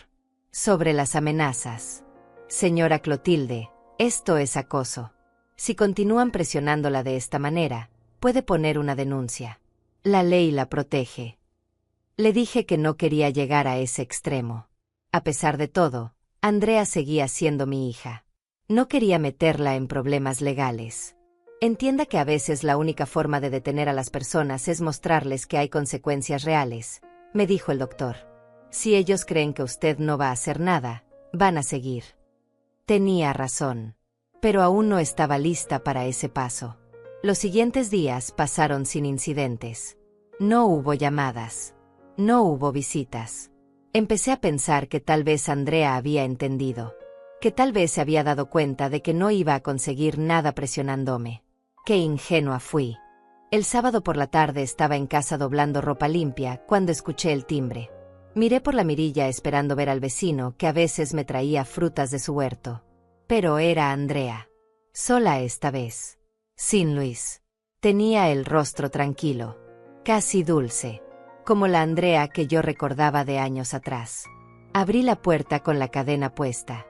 Sobre las amenazas. Señora Clotilde, esto es acoso. Si continúan presionándola de esta manera, puede poner una denuncia. La ley la protege. Le dije que no quería llegar a ese extremo. A pesar de todo, Andrea seguía siendo mi hija. No quería meterla en problemas legales. Entienda que a veces la única forma de detener a las personas es mostrarles que hay consecuencias reales, me dijo el doctor. Si ellos creen que usted no va a hacer nada, van a seguir. Tenía razón. Pero aún no estaba lista para ese paso. Los siguientes días pasaron sin incidentes. No hubo llamadas. No hubo visitas. Empecé a pensar que tal vez Andrea había entendido. Que tal vez se había dado cuenta de que no iba a conseguir nada presionándome. Qué ingenua fui. El sábado por la tarde estaba en casa doblando ropa limpia cuando escuché el timbre. Miré por la mirilla esperando ver al vecino que a veces me traía frutas de su huerto. Pero era Andrea. Sola esta vez. Sin Luis. Tenía el rostro tranquilo. Casi dulce. Como la Andrea que yo recordaba de años atrás. Abrí la puerta con la cadena puesta.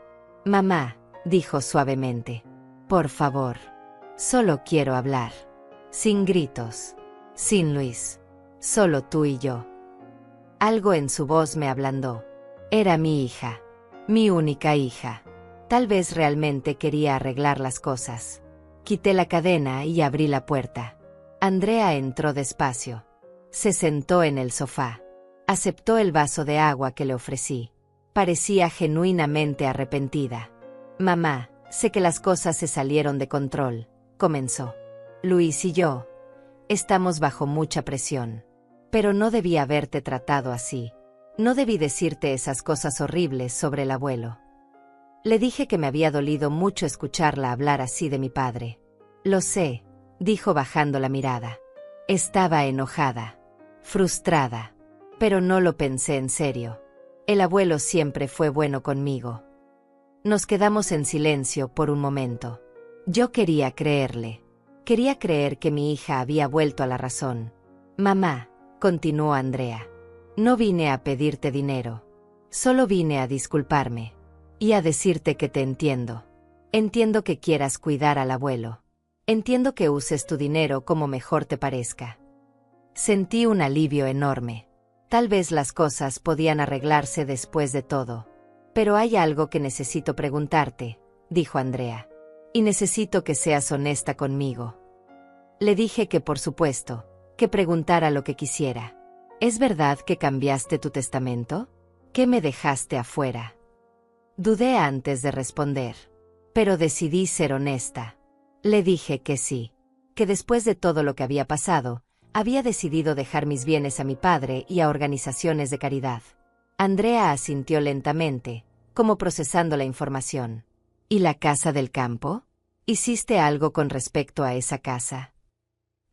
Mamá, dijo suavemente. Por favor. Solo quiero hablar. Sin gritos. Sin Luis. Solo tú y yo. Algo en su voz me ablandó. Era mi hija. Mi única hija. Tal vez realmente quería arreglar las cosas. Quité la cadena y abrí la puerta. Andrea entró despacio. Se sentó en el sofá. Aceptó el vaso de agua que le ofrecí. Parecía genuinamente arrepentida. Mamá, sé que las cosas se salieron de control, comenzó. Luis y yo estamos bajo mucha presión. Pero no debí haberte tratado así. No debí decirte esas cosas horribles sobre el abuelo. Le dije que me había dolido mucho escucharla hablar así de mi padre. Lo sé, dijo bajando la mirada. Estaba enojada, frustrada, pero no lo pensé en serio. El abuelo siempre fue bueno conmigo. Nos quedamos en silencio por un momento. Yo quería creerle. Quería creer que mi hija había vuelto a la razón. Mamá, continuó Andrea. No vine a pedirte dinero. Solo vine a disculparme. Y a decirte que te entiendo. Entiendo que quieras cuidar al abuelo. Entiendo que uses tu dinero como mejor te parezca. Sentí un alivio enorme. Tal vez las cosas podían arreglarse después de todo. Pero hay algo que necesito preguntarte, dijo Andrea. Y necesito que seas honesta conmigo. Le dije que por supuesto, que preguntara lo que quisiera. ¿Es verdad que cambiaste tu testamento? ¿Qué me dejaste afuera? Dudé antes de responder, pero decidí ser honesta. Le dije que sí, que después de todo lo que había pasado, había decidido dejar mis bienes a mi padre y a organizaciones de caridad. Andrea asintió lentamente, como procesando la información. ¿Y la casa del campo? ¿Hiciste algo con respecto a esa casa?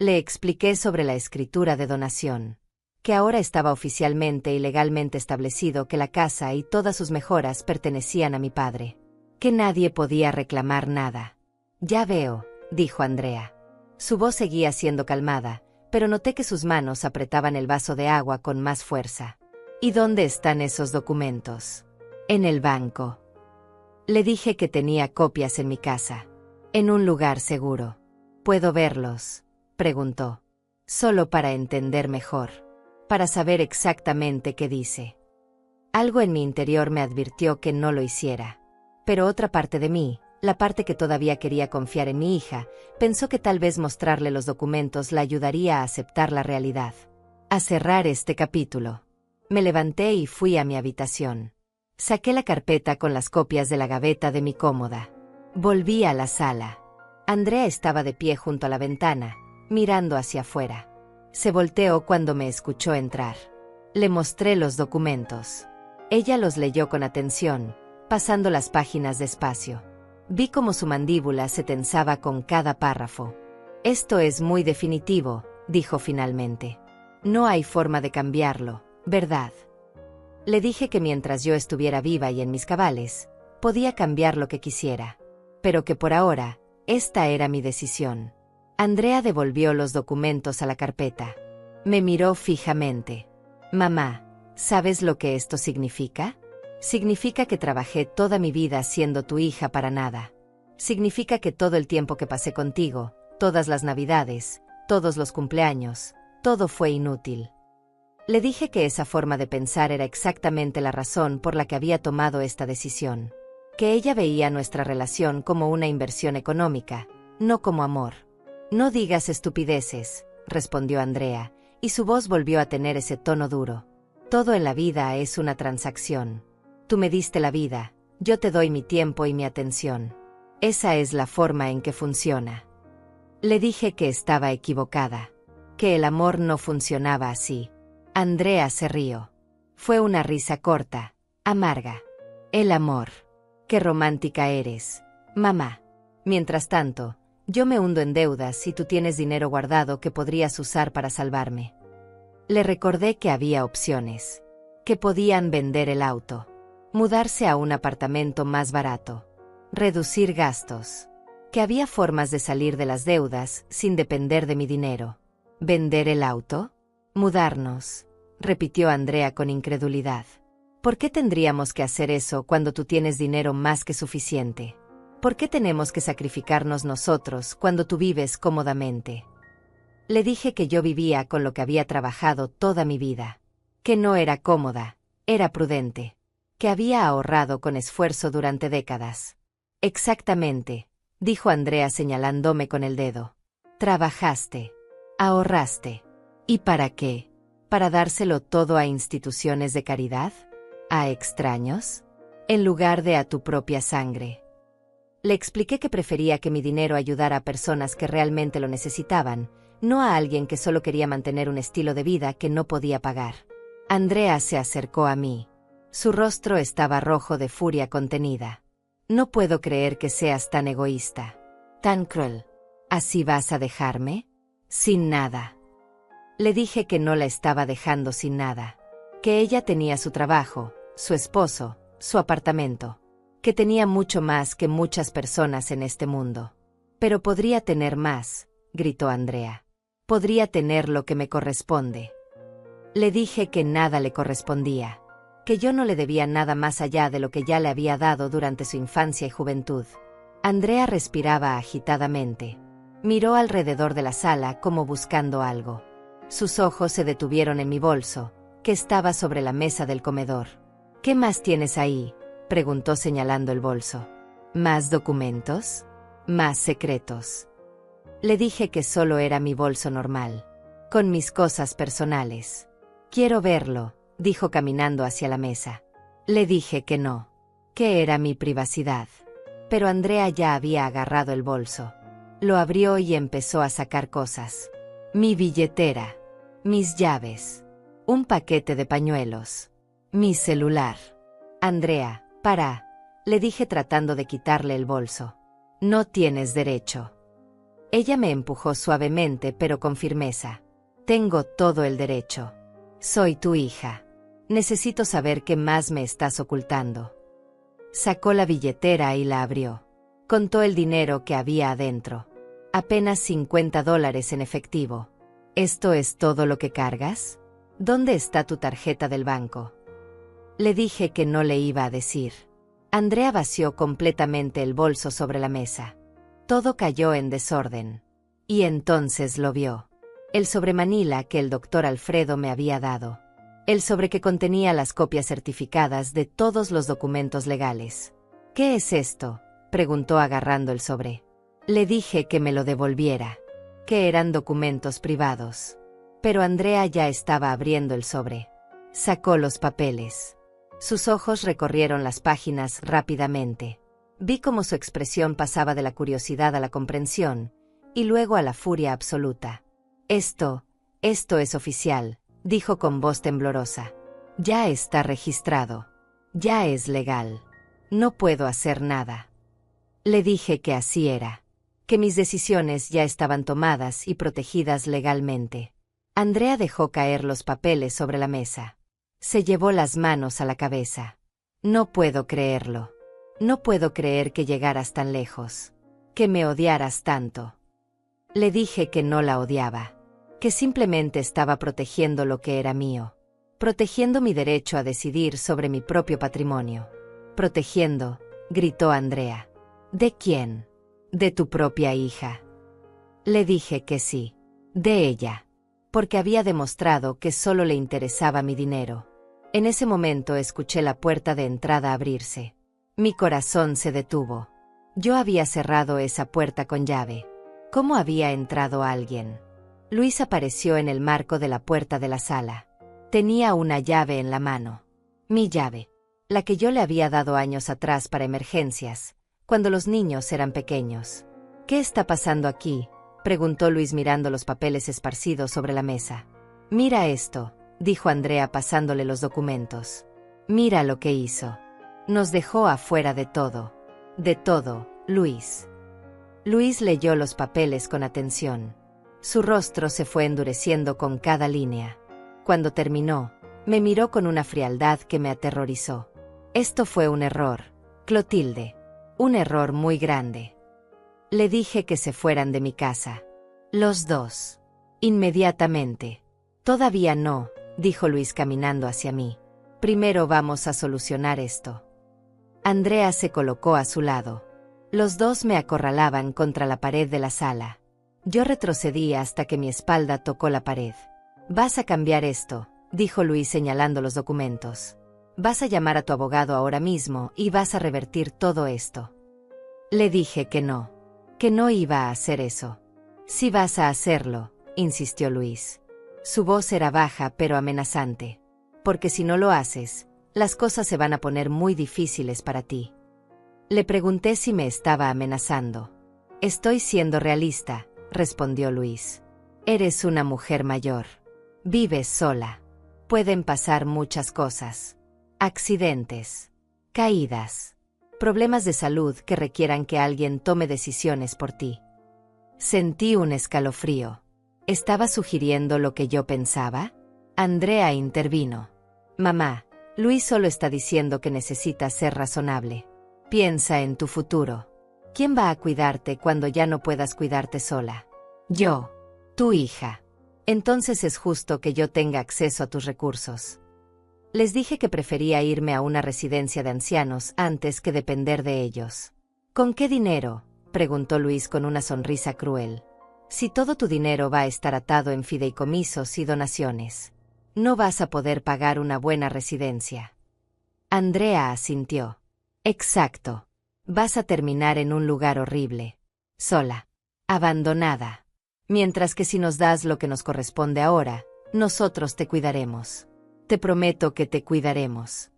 Le expliqué sobre la escritura de donación, que ahora estaba oficialmente y legalmente establecido que la casa y todas sus mejoras pertenecían a mi padre, que nadie podía reclamar nada. Ya veo, dijo Andrea. Su voz seguía siendo calmada, pero noté que sus manos apretaban el vaso de agua con más fuerza. ¿Y dónde están esos documentos? En el banco. Le dije que tenía copias en mi casa, en un lugar seguro. ¿Puedo verlos?, preguntó. Solo para entender mejor, para saber exactamente qué dice. Algo en mi interior me advirtió que no lo hiciera. Pero otra parte de mí, la parte que todavía quería confiar en mi hija, pensó que tal vez mostrarle los documentos la ayudaría a aceptar la realidad. A cerrar este capítulo. Me levanté y fui a mi habitación. Saqué la carpeta con las copias de la gaveta de mi cómoda. Volví a la sala. Andrea estaba de pie junto a la ventana, mirando hacia afuera. Se volteó cuando me escuchó entrar. Le mostré los documentos. Ella los leyó con atención, pasando las páginas despacio. Vi cómo su mandíbula se tensaba con cada párrafo. Esto es muy definitivo, dijo finalmente. No hay forma de cambiarlo, ¿verdad? Le dije que mientras yo estuviera viva y en mis cabales, podía cambiar lo que quisiera. Pero que por ahora, esta era mi decisión. Andrea devolvió los documentos a la carpeta. Me miró fijamente. Mamá, ¿sabes lo que esto significa? Significa que trabajé toda mi vida siendo tu hija para nada. Significa que todo el tiempo que pasé contigo, todas las navidades, todos los cumpleaños, todo fue inútil. Le dije que esa forma de pensar era exactamente la razón por la que había tomado esta decisión. Que ella veía nuestra relación como una inversión económica, no como amor. No digas estupideces, respondió Andrea, y su voz volvió a tener ese tono duro. Todo en la vida es una transacción. Tú me diste la vida, yo te doy mi tiempo y mi atención. Esa es la forma en que funciona. Le dije que estaba equivocada, que el amor no funcionaba así. Andrea se rió. Fue una risa corta, amarga. El amor. Qué romántica eres, mamá. Mientras tanto, yo me hundo en deudas y tú tienes dinero guardado que podrías usar para salvarme. Le recordé que había opciones, que podían vender el auto, mudarse a un apartamento más barato, reducir gastos, que había formas de salir de las deudas sin depender de mi dinero. ¿Vender el auto? Mudarnos, repitió Andrea con incredulidad. ¿Por qué tendríamos que hacer eso cuando tú tienes dinero más que suficiente? ¿Por qué tenemos que sacrificarnos nosotros cuando tú vives cómodamente? Le dije que yo vivía con lo que había trabajado toda mi vida, que no era cómoda, era prudente, que había ahorrado con esfuerzo durante décadas. Exactamente, dijo Andrea señalándome con el dedo. Trabajaste, ahorraste. ¿Y para qué? ¿Para dárselo todo a instituciones de caridad? ¿A extraños? En lugar de a tu propia sangre. Le expliqué que prefería que mi dinero ayudara a personas que realmente lo necesitaban, no a alguien que solo quería mantener un estilo de vida que no podía pagar. Andrea se acercó a mí. Su rostro estaba rojo de furia contenida. No puedo creer que seas tan egoísta, tan cruel. ¿Así vas a dejarme? Sin nada. Le dije que no la estaba dejando sin nada, que ella tenía su trabajo, su esposo, su apartamento, que tenía mucho más que muchas personas en este mundo. Pero podría tener más, gritó Andrea. Podría tener lo que me corresponde. Le dije que nada le correspondía, que yo no le debía nada más allá de lo que ya le había dado durante su infancia y juventud, Andrea respiraba agitadamente. Miró alrededor de la sala como buscando algo. Sus ojos se detuvieron en mi bolso, que estaba sobre la mesa del comedor. ¿Qué más tienes ahí?, preguntó señalando el bolso. ¿Más documentos? ¿Más secretos? Le dije que solo era mi bolso normal, con mis cosas personales. Quiero verlo, dijo caminando hacia la mesa. Le dije que no, que era mi privacidad. Pero Andrea ya había agarrado el bolso. Lo abrió y empezó a sacar cosas. Mi billetera, mis llaves, un paquete de pañuelos, mi celular. Andrea, para, le dije tratando de quitarle el bolso. No tienes derecho. Ella me empujó suavemente pero con firmeza. Tengo todo el derecho. Soy tu hija. Necesito saber qué más me estás ocultando. Sacó la billetera y la abrió. Contó el dinero que había adentro. Apenas $50 en efectivo. ¿Esto es todo lo que cargas? ¿Dónde está tu tarjeta del banco? Le dije que no le iba a decir. Andrea vació completamente el bolso sobre la mesa. Todo cayó en desorden. Y entonces lo vio. El sobre manila que el doctor Alfredo me había dado. El sobre que contenía las copias certificadas de todos los documentos legales. ¿Qué es esto?, preguntó agarrando el sobre. Le dije que me lo devolviera, que eran documentos privados. Pero Andrea ya estaba abriendo el sobre. Sacó los papeles. Sus ojos recorrieron las páginas rápidamente. Vi cómo su expresión pasaba de la curiosidad a la comprensión, y luego a la furia absoluta. Esto es oficial, dijo con voz temblorosa. Ya está registrado. Ya es legal. No puedo hacer nada. Le dije que así era. Que mis decisiones ya estaban tomadas y protegidas legalmente. Andrea dejó caer los papeles sobre la mesa. Se llevó las manos a la cabeza. No puedo creerlo. No puedo creer que llegaras tan lejos. Que me odiaras tanto. Le dije que no la odiaba. Que simplemente estaba protegiendo lo que era mío. Protegiendo mi derecho a decidir sobre mi propio patrimonio. Protegiendo, gritó Andrea. ¿De quién? De tu propia hija. Le dije que sí. De ella. Porque había demostrado que solo le interesaba mi dinero. En ese momento escuché la puerta de entrada abrirse. Mi corazón se detuvo. Yo había cerrado esa puerta con llave. ¿Cómo había entrado alguien? Luis apareció en el marco de la puerta de la sala. Tenía una llave en la mano. Mi llave. La que yo le había dado años atrás para emergencias, cuando los niños eran pequeños. ¿Qué está pasando aquí?, preguntó Luis mirando los papeles esparcidos sobre la mesa. Mira esto, dijo Andrea pasándole los documentos. Mira lo que hizo. Nos dejó afuera de todo. De todo, Luis. Luis leyó los papeles con atención. Su rostro se fue endureciendo con cada línea. Cuando terminó, me miró con una frialdad que me aterrorizó. Esto fue un error, Clotilde. Un error muy grande. Le dije que se fueran de mi casa. Los dos. Inmediatamente. Todavía no, dijo Luis caminando hacia mí. Primero vamos a solucionar esto. Andrea se colocó a su lado. Los dos me acorralaban contra la pared de la sala. Yo retrocedí hasta que mi espalda tocó la pared. Vas a cambiar esto, dijo Luis señalando los documentos. Vas a llamar a tu abogado ahora mismo y vas a revertir todo esto. Le dije que no iba a hacer eso. Sí vas a hacerlo, insistió Luis. Su voz era baja pero amenazante. Porque si no lo haces, las cosas se van a poner muy difíciles para ti. Le pregunté si me estaba amenazando. Estoy siendo realista, respondió Luis. Eres una mujer mayor. Vives sola. Pueden pasar muchas cosas. Accidentes. Caídas. Problemas de salud que requieran que alguien tome decisiones por ti. Sentí un escalofrío. ¿Estaba sugiriendo lo que yo pensaba? Andrea intervino. Mamá, Luis solo está diciendo que necesitas ser razonable. Piensa en tu futuro. ¿Quién va a cuidarte cuando ya no puedas cuidarte sola? Yo, tu hija. Entonces es justo que yo tenga acceso a tus recursos. Les dije que prefería irme a una residencia de ancianos antes que depender de ellos. ¿Con qué dinero?, preguntó Luis con una sonrisa cruel. Si todo tu dinero va a estar atado en fideicomisos y donaciones, no vas a poder pagar una buena residencia. Andrea asintió. Exacto. Vas a terminar en un lugar horrible. Sola. Abandonada. Mientras que si nos das lo que nos corresponde ahora, nosotros te cuidaremos. Te prometo que te cuidaremos.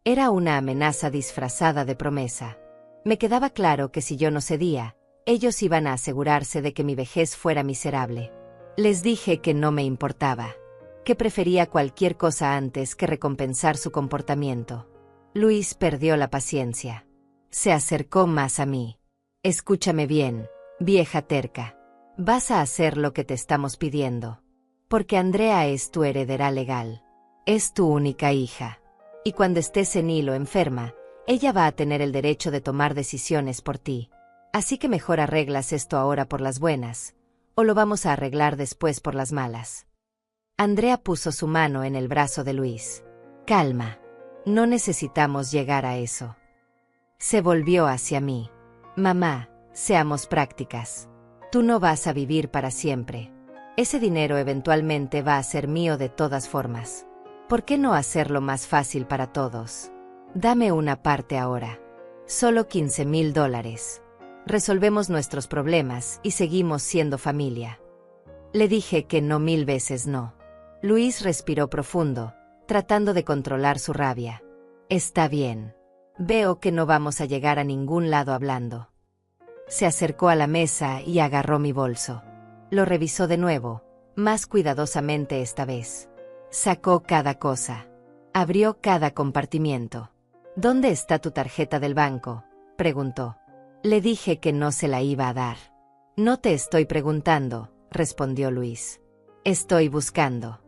Era una amenaza disfrazada de promesa. Me quedaba claro que si yo no cedía, ellos iban a asegurarse de que mi vejez fuera miserable. Les dije que no me importaba, que prefería cualquier cosa antes que recompensar su comportamiento. Luis perdió la paciencia. Se acercó más a mí. Escúchame bien, vieja terca. Vas a hacer lo que te estamos pidiendo. Porque Andrea es tu heredera legal. Es tu única hija. Y cuando estés senil o enferma, ella va a tener el derecho de tomar decisiones por ti. Así que mejor arreglas esto ahora por las buenas, o lo vamos a arreglar después por las malas. Andrea puso su mano en el brazo de Luis. Calma. No necesitamos llegar a eso. Se volvió hacia mí. Mamá, seamos prácticas. Tú no vas a vivir para siempre. Ese dinero eventualmente va a ser mío de todas formas. ¿Por qué no hacerlo más fácil para todos? Dame una parte ahora. Solo $15,000. Resolvemos nuestros problemas y seguimos siendo familia. Le dije que no 1000 veces no. Luis respiró profundo, tratando de controlar su rabia. Está bien. Veo que no vamos a llegar a ningún lado hablando. Se acercó a la mesa y agarró mi bolso. Lo revisó de nuevo, más cuidadosamente esta vez. Sacó cada cosa. Abrió cada compartimiento. ¿Dónde está tu tarjeta del banco?, preguntó. Le dije que no se la iba a dar. No te estoy preguntando, respondió Luis. Estoy buscando.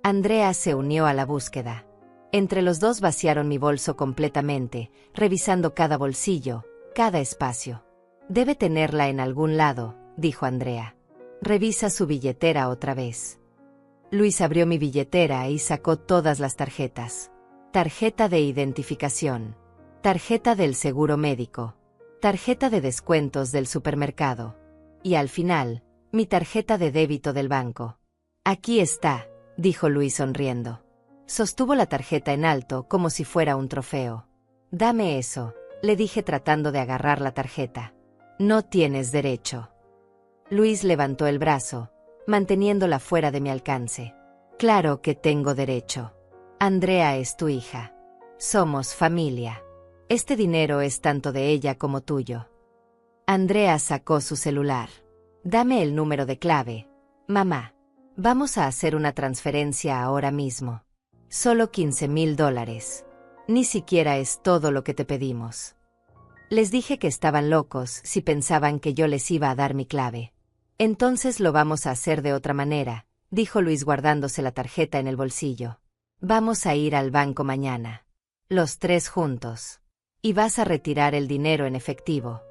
Andrea se unió a la búsqueda. Entre los dos vaciaron mi bolso completamente, revisando cada bolsillo, cada espacio. Debe tenerla en algún lado, dijo Andrea. Revisa su billetera otra vez. Luis abrió mi billetera y sacó todas las tarjetas. Tarjeta de identificación. Tarjeta del seguro médico. Tarjeta de descuentos del supermercado. Y al final, mi tarjeta de débito del banco. Aquí está, dijo Luis sonriendo. Sostuvo la tarjeta en alto como si fuera un trofeo. Dame eso, le dije tratando de agarrar la tarjeta. No tienes derecho. Luis levantó el brazo, manteniéndola fuera de mi alcance. Claro que tengo derecho. Andrea es tu hija. Somos familia. Este dinero es tanto de ella como tuyo. Andrea sacó su celular. Dame el número de clave. Mamá, vamos a hacer una transferencia ahora mismo. Solo $15,000. Ni siquiera es todo lo que te pedimos. Les dije que estaban locos si pensaban que yo les iba a dar mi clave. Entonces lo vamos a hacer de otra manera, dijo Luis guardándose la tarjeta en el bolsillo. Vamos a ir al banco mañana. Los tres juntos. Y vas a retirar el dinero en efectivo.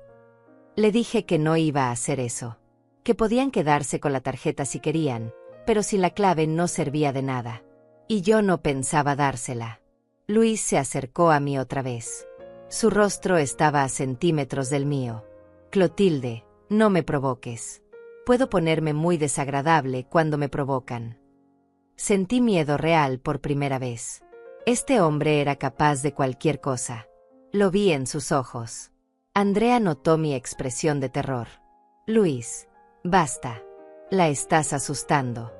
Le dije que no iba a hacer eso. Que podían quedarse con la tarjeta si querían, pero sin la clave no servía de nada. Y yo no pensaba dársela. Luis se acercó a mí otra vez. Su rostro estaba a centímetros del mío. Clotilde, no me provoques. Puedo ponerme muy desagradable cuando me provocan. Sentí miedo real por primera vez. Este hombre era capaz de cualquier cosa. Lo vi en sus ojos. Andrea notó mi expresión de terror. Luis, basta. La estás asustando.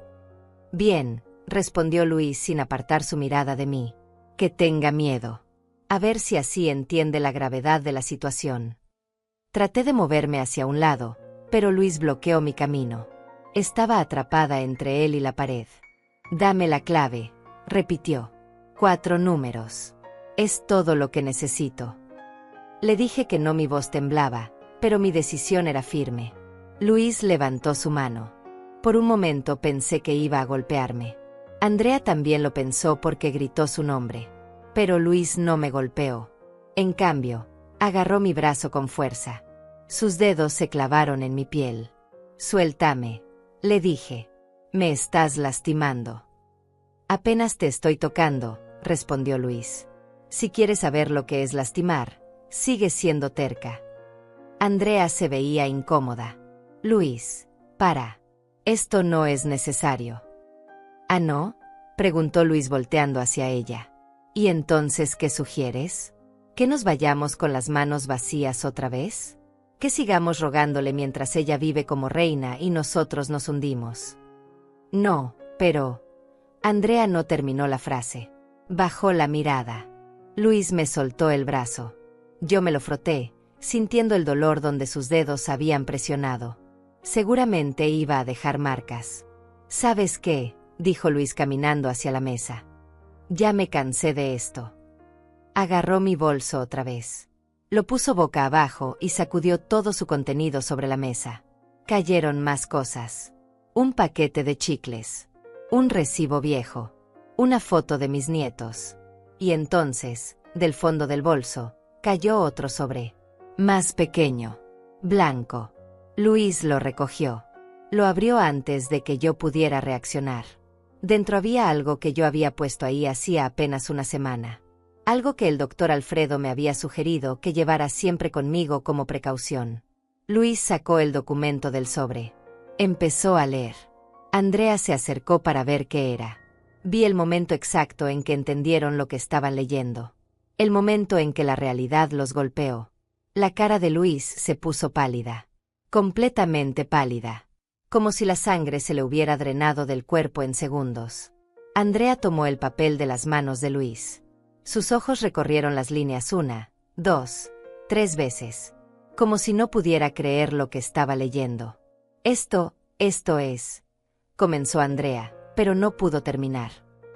Bien, respondió Luis sin apartar su mirada de mí. Que tenga miedo. A ver si así entiende la gravedad de la situación. Traté de moverme hacia un lado, pero Luis bloqueó mi camino. Estaba atrapada entre él y la pared. Dame la clave, repitió. 4 números. Es todo lo que necesito. Le dije que no, mi voz temblaba, pero mi decisión era firme. Luis levantó su mano. Por un momento pensé que iba a golpearme. Andrea también lo pensó porque gritó su nombre. Pero Luis no me golpeó. En cambio, agarró mi brazo con fuerza. Sus dedos se clavaron en mi piel. Suéltame, le dije. Me estás lastimando. Apenas te estoy tocando, respondió Luis. Si quieres saber lo que es lastimar, sigues siendo terca. Andrea se veía incómoda. Luis, para. Esto no es necesario. ¿Ah, no? Preguntó Luis volteando hacia ella. ¿Y entonces qué sugieres? ¿Que nos vayamos con las manos vacías otra vez? ¿Que sigamos rogándole mientras ella vive como reina y nosotros nos hundimos? No, pero... Andrea no terminó la frase. Bajó la mirada. Luis me soltó el brazo. Yo me lo froté, sintiendo el dolor donde sus dedos habían presionado. Seguramente iba a dejar marcas. ¿Sabes qué?, dijo Luis caminando hacia la mesa. Ya me cansé de esto. Agarró mi bolso otra vez. Lo puso boca abajo y sacudió todo su contenido sobre la mesa. Cayeron más cosas. Un paquete de chicles. Un recibo viejo. Una foto de mis nietos. Y entonces, del fondo del bolso, cayó otro sobre. Más pequeño. Blanco. Luis lo recogió. Lo abrió antes de que yo pudiera reaccionar. Dentro había algo que yo había puesto ahí hacía apenas una semana. Algo que el doctor Alfredo me había sugerido que llevara siempre conmigo como precaución. Luis sacó el documento del sobre. Empezó a leer. Andrea se acercó para ver qué era. Vi el momento exacto en que entendieron lo que estaban leyendo. El momento en que la realidad los golpeó. La cara de Luis se puso pálida. Completamente pálida. Como si la sangre se le hubiera drenado del cuerpo en segundos. Andrea tomó el papel de las manos de Luis. Sus ojos recorrieron las líneas 1, 2, 3 veces. Como si no pudiera creer lo que estaba leyendo. Esto es... comenzó Andrea, pero no pudo terminar.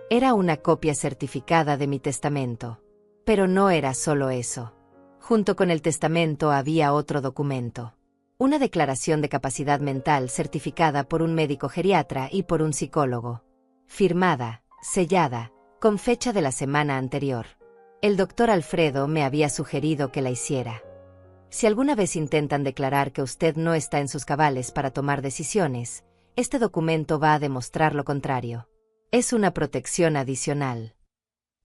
Era una copia certificada de mi testamento. Pero no era solo eso. Junto con el testamento había otro documento. Una declaración de capacidad mental certificada por un médico geriatra y por un psicólogo. Firmada, sellada, con fecha de la semana anterior. El doctor Alfredo me había sugerido que la hiciera. Si alguna vez intentan declarar que usted no está en sus cabales para tomar decisiones, este documento va a demostrar lo contrario. Es una protección adicional.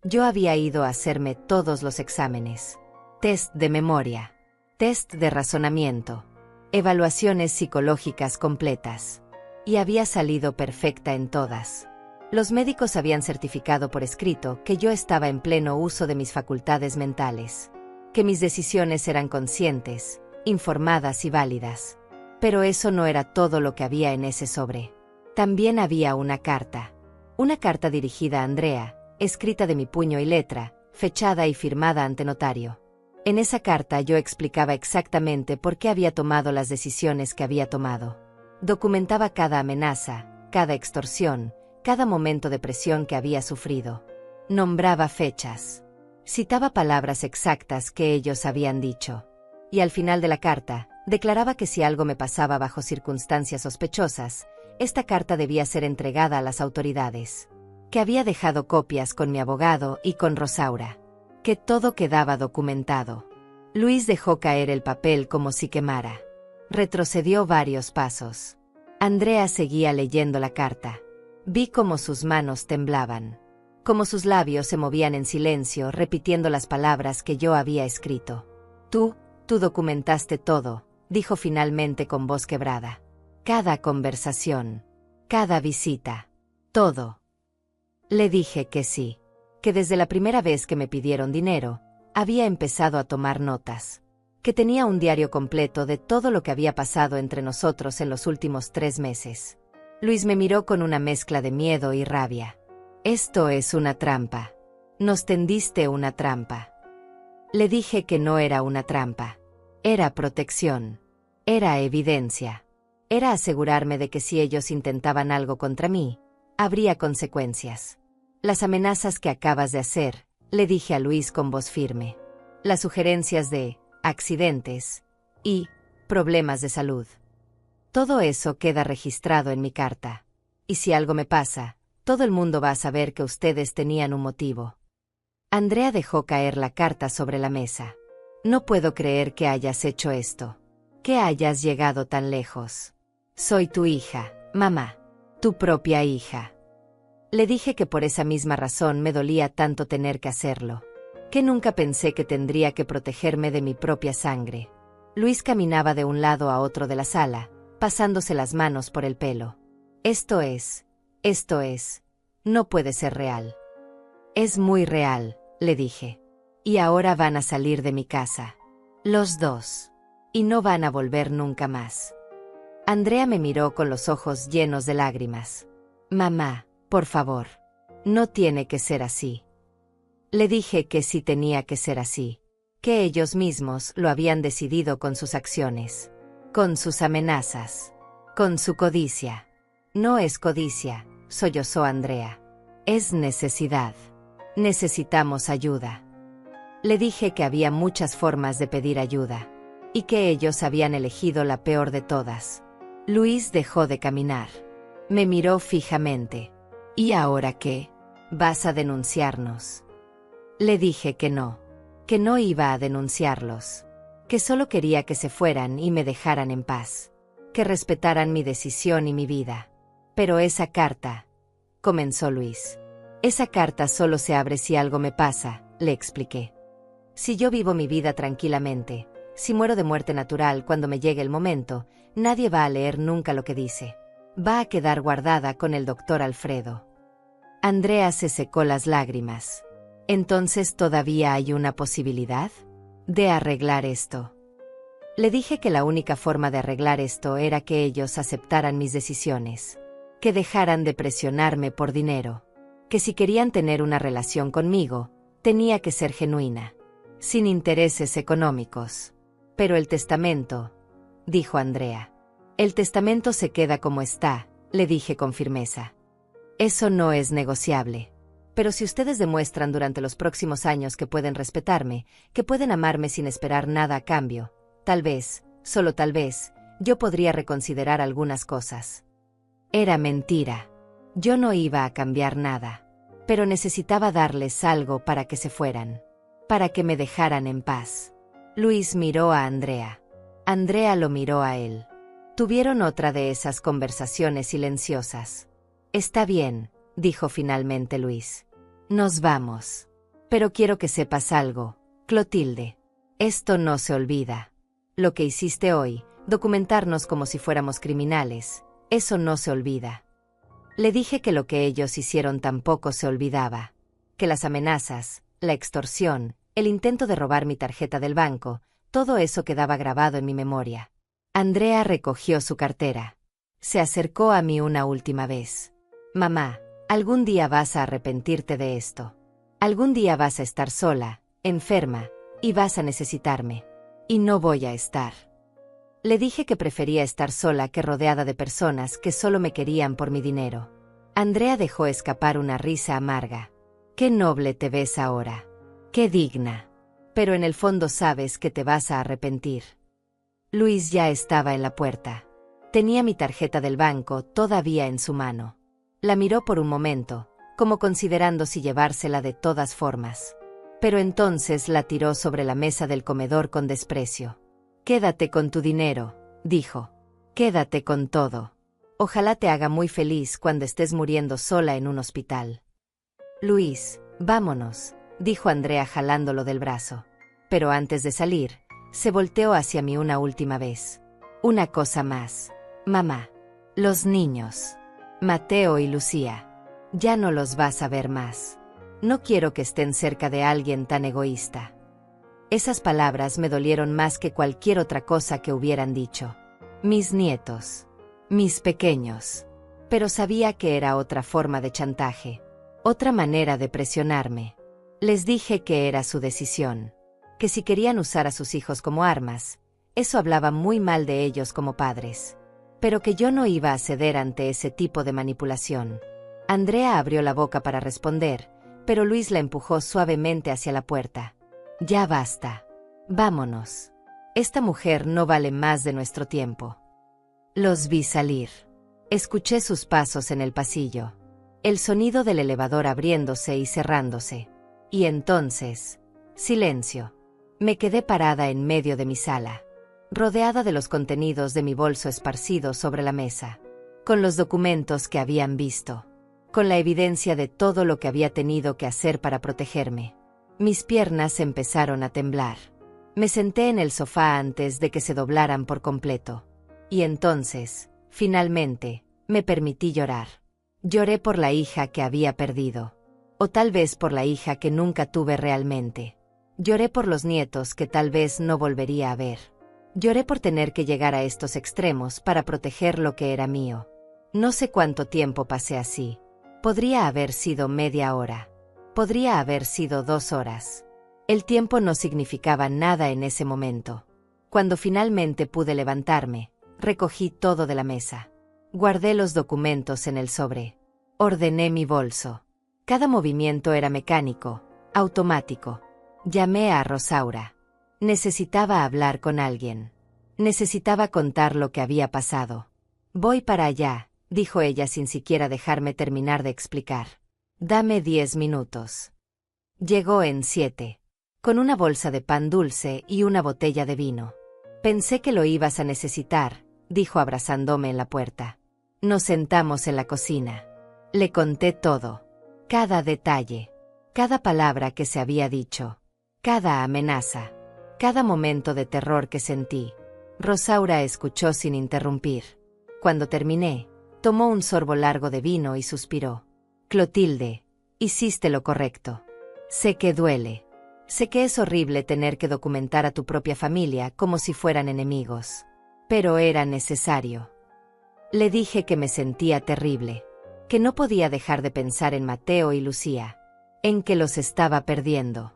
Yo había ido a hacerme todos los exámenes. Test de memoria. Test de razonamiento. Evaluaciones psicológicas completas. Y había salido perfecta en todas. Los médicos habían certificado por escrito que yo estaba en pleno uso de mis facultades mentales. Que mis decisiones eran conscientes, informadas y válidas. Pero eso no era todo lo que había en ese sobre. También había una carta. Una carta dirigida a Andrea, escrita de mi puño y letra, fechada y firmada ante notario. En esa carta yo explicaba exactamente por qué había tomado las decisiones que había tomado. Documentaba cada amenaza, cada extorsión, cada momento de presión que había sufrido. Nombraba fechas. Citaba palabras exactas que ellos habían dicho. Y al final de la carta, declaraba que si algo me pasaba bajo circunstancias sospechosas, esta carta debía ser entregada a las autoridades. Que había dejado copias con mi abogado y con Rosaura. Que todo quedaba documentado. Luis dejó caer el papel como si quemara. Retrocedió varios pasos. Andrea seguía leyendo la carta. Vi cómo sus manos temblaban. Cómo sus labios se movían en silencio repitiendo las palabras que yo había escrito. Tú documentaste todo, dijo finalmente con voz quebrada. Cada conversación. Cada visita. Todo. Le dije que sí. Que desde la primera vez que me pidieron dinero, había empezado a tomar notas. Que tenía un diario completo de todo lo que había pasado entre nosotros en los últimos 3 meses. Luis me miró con una mezcla de miedo y rabia. Esto es una trampa. Nos tendiste una trampa. Le dije que no era una trampa. Era protección. Era evidencia. Era asegurarme de que si ellos intentaban algo contra mí, habría consecuencias. Las amenazas que acabas de hacer, le dije a Luis con voz firme. Las sugerencias de accidentes y problemas de salud. Todo eso queda registrado en mi carta. Y si algo me pasa, todo el mundo va a saber que ustedes tenían un motivo. Andrea dejó caer la carta sobre la mesa. No puedo creer que hayas hecho esto. Que hayas llegado tan lejos. Soy tu hija, mamá. Tu propia hija. Le dije que por esa misma razón me dolía tanto tener que hacerlo. Que nunca pensé que tendría que protegerme de mi propia sangre. Luis caminaba de un lado a otro de la sala, pasándose las manos por el pelo. Esto es, no puede ser real. Es muy real, le dije. Y ahora van a salir de mi casa. Los dos. Y no van a volver nunca más. Andrea me miró con los ojos llenos de lágrimas. Mamá, por favor. No tiene que ser así. Le dije que sí tenía que ser así. Que ellos mismos lo habían decidido con sus acciones. Con sus amenazas. Con su codicia. No es codicia, sollozó Andrea. Es necesidad. Necesitamos ayuda. Le dije que había muchas formas de pedir ayuda. Y que ellos habían elegido la peor de todas. Luis dejó de caminar. Me miró fijamente. ¿Y ahora qué? ¿Vas a denunciarnos? Le dije que no iba a denunciarlos. Que solo quería que se fueran y me dejaran en paz. Que respetaran mi decisión y mi vida. Pero esa carta, comenzó Luis. Esa carta solo se abre si algo me pasa, le expliqué. Si yo vivo mi vida tranquilamente, si muero de muerte natural cuando me llegue el momento, nadie va a leer nunca lo que dice. Va a quedar guardada con el doctor Alfredo. Andrea se secó las lágrimas. ¿Entonces todavía hay una posibilidad de arreglar esto? Le dije que la única forma de arreglar esto era que ellos aceptaran mis decisiones. Que dejaran de presionarme por dinero. Que si querían tener una relación conmigo, tenía que ser genuina. Sin intereses económicos. Pero el testamento, dijo Andrea. El testamento se queda como está, le dije con firmeza. Eso no es negociable. Pero si ustedes demuestran durante los próximos años que pueden respetarme, que pueden amarme sin esperar nada a cambio, tal vez, solo tal vez, yo podría reconsiderar algunas cosas. Era mentira. Yo no iba a cambiar nada. Pero necesitaba darles algo para que se fueran. Para que me dejaran en paz. Luis miró a Andrea. Andrea lo miró a él. Tuvieron otra de esas conversaciones silenciosas. Está bien, dijo finalmente Luis. Nos vamos. Pero quiero que sepas algo, Clotilde. Esto no se olvida. Lo que hiciste hoy, documentarnos como si fuéramos criminales, eso no se olvida. Le dije que lo que ellos hicieron tampoco se olvidaba. Que las amenazas, la extorsión, el intento de robar mi tarjeta del banco, todo eso quedaba grabado en mi memoria. Andrea recogió su cartera. Se acercó a mí una última vez. Mamá, algún día vas a arrepentirte de esto. Algún día vas a estar sola, enferma, y vas a necesitarme. Y no voy a estar. Le dije que prefería estar sola que rodeada de personas que solo me querían por mi dinero. Andrea dejó escapar una risa amarga. Qué noble te ves ahora. Qué digna. Pero en el fondo sabes que te vas a arrepentir. Luis ya estaba en la puerta. Tenía mi tarjeta del banco todavía en su mano. La miró por un momento, como considerando si llevársela de todas formas. Pero entonces la tiró sobre la mesa del comedor con desprecio. Quédate con tu dinero, dijo. Quédate con todo. Ojalá te haga muy feliz cuando estés muriendo sola en un hospital. Luis, vámonos, dijo Andrea jalándolo del brazo. Pero antes de salir, se volteó hacia mí una última vez. Una cosa más. Mamá. Los niños. Mateo y Lucía. Ya no los vas a ver más. No quiero que estén cerca de alguien tan egoísta. Esas palabras me dolieron más que cualquier otra cosa que hubieran dicho. Mis nietos. Mis pequeños. Pero sabía que era otra forma de chantaje. Otra manera de presionarme. Les dije que era su decisión. Que si querían usar a sus hijos como armas, eso hablaba muy mal de ellos como padres. Pero que yo no iba a ceder ante ese tipo de manipulación. Andrea abrió la boca para responder, pero Luis la empujó suavemente hacia la puerta. Ya basta. Vámonos. Esta mujer no vale más de nuestro tiempo. Los vi salir. Escuché sus pasos en el pasillo. El sonido del elevador abriéndose y cerrándose. Y entonces, silencio. Me quedé parada en medio de mi sala, rodeada de los contenidos de mi bolso esparcidos sobre la mesa, con los documentos que habían visto, con la evidencia de todo lo que había tenido que hacer para protegerme. Mis piernas empezaron a temblar. Me senté en el sofá antes de que se doblaran por completo. Y entonces, finalmente, me permití llorar. Lloré por la hija que había perdido. O tal vez por la hija que nunca tuve realmente. Lloré por los nietos que tal vez no volvería a ver. Lloré por tener que llegar a estos extremos para proteger lo que era mío. No sé cuánto tiempo pasé así. Podría haber sido media hora. Podría haber sido 2 horas. El tiempo no significaba nada en ese momento. Cuando finalmente pude levantarme, recogí todo de la mesa. Guardé los documentos en el sobre. Ordené mi bolso. Cada movimiento era mecánico, automático. Llamé a Rosaura. Necesitaba hablar con alguien. Necesitaba contar lo que había pasado. Voy para allá, dijo ella sin siquiera dejarme terminar de explicar. Dame 10 minutos. Llegó en 7. Con una bolsa de pan dulce y una botella de vino. Pensé que lo ibas a necesitar, dijo abrazándome en la puerta. Nos sentamos en la cocina. Le conté todo. Cada detalle. Cada palabra que se había dicho. Cada amenaza. Cada momento de terror que sentí. Rosaura escuchó sin interrumpir. Cuando terminé, tomó un sorbo largo de vino y suspiró. Clotilde, hiciste lo correcto. Sé que duele. Sé que es horrible tener que documentar a tu propia familia como si fueran enemigos. Pero era necesario. Le dije que me sentía terrible. Que no podía dejar de pensar en Mateo y Lucía. En que los estaba perdiendo.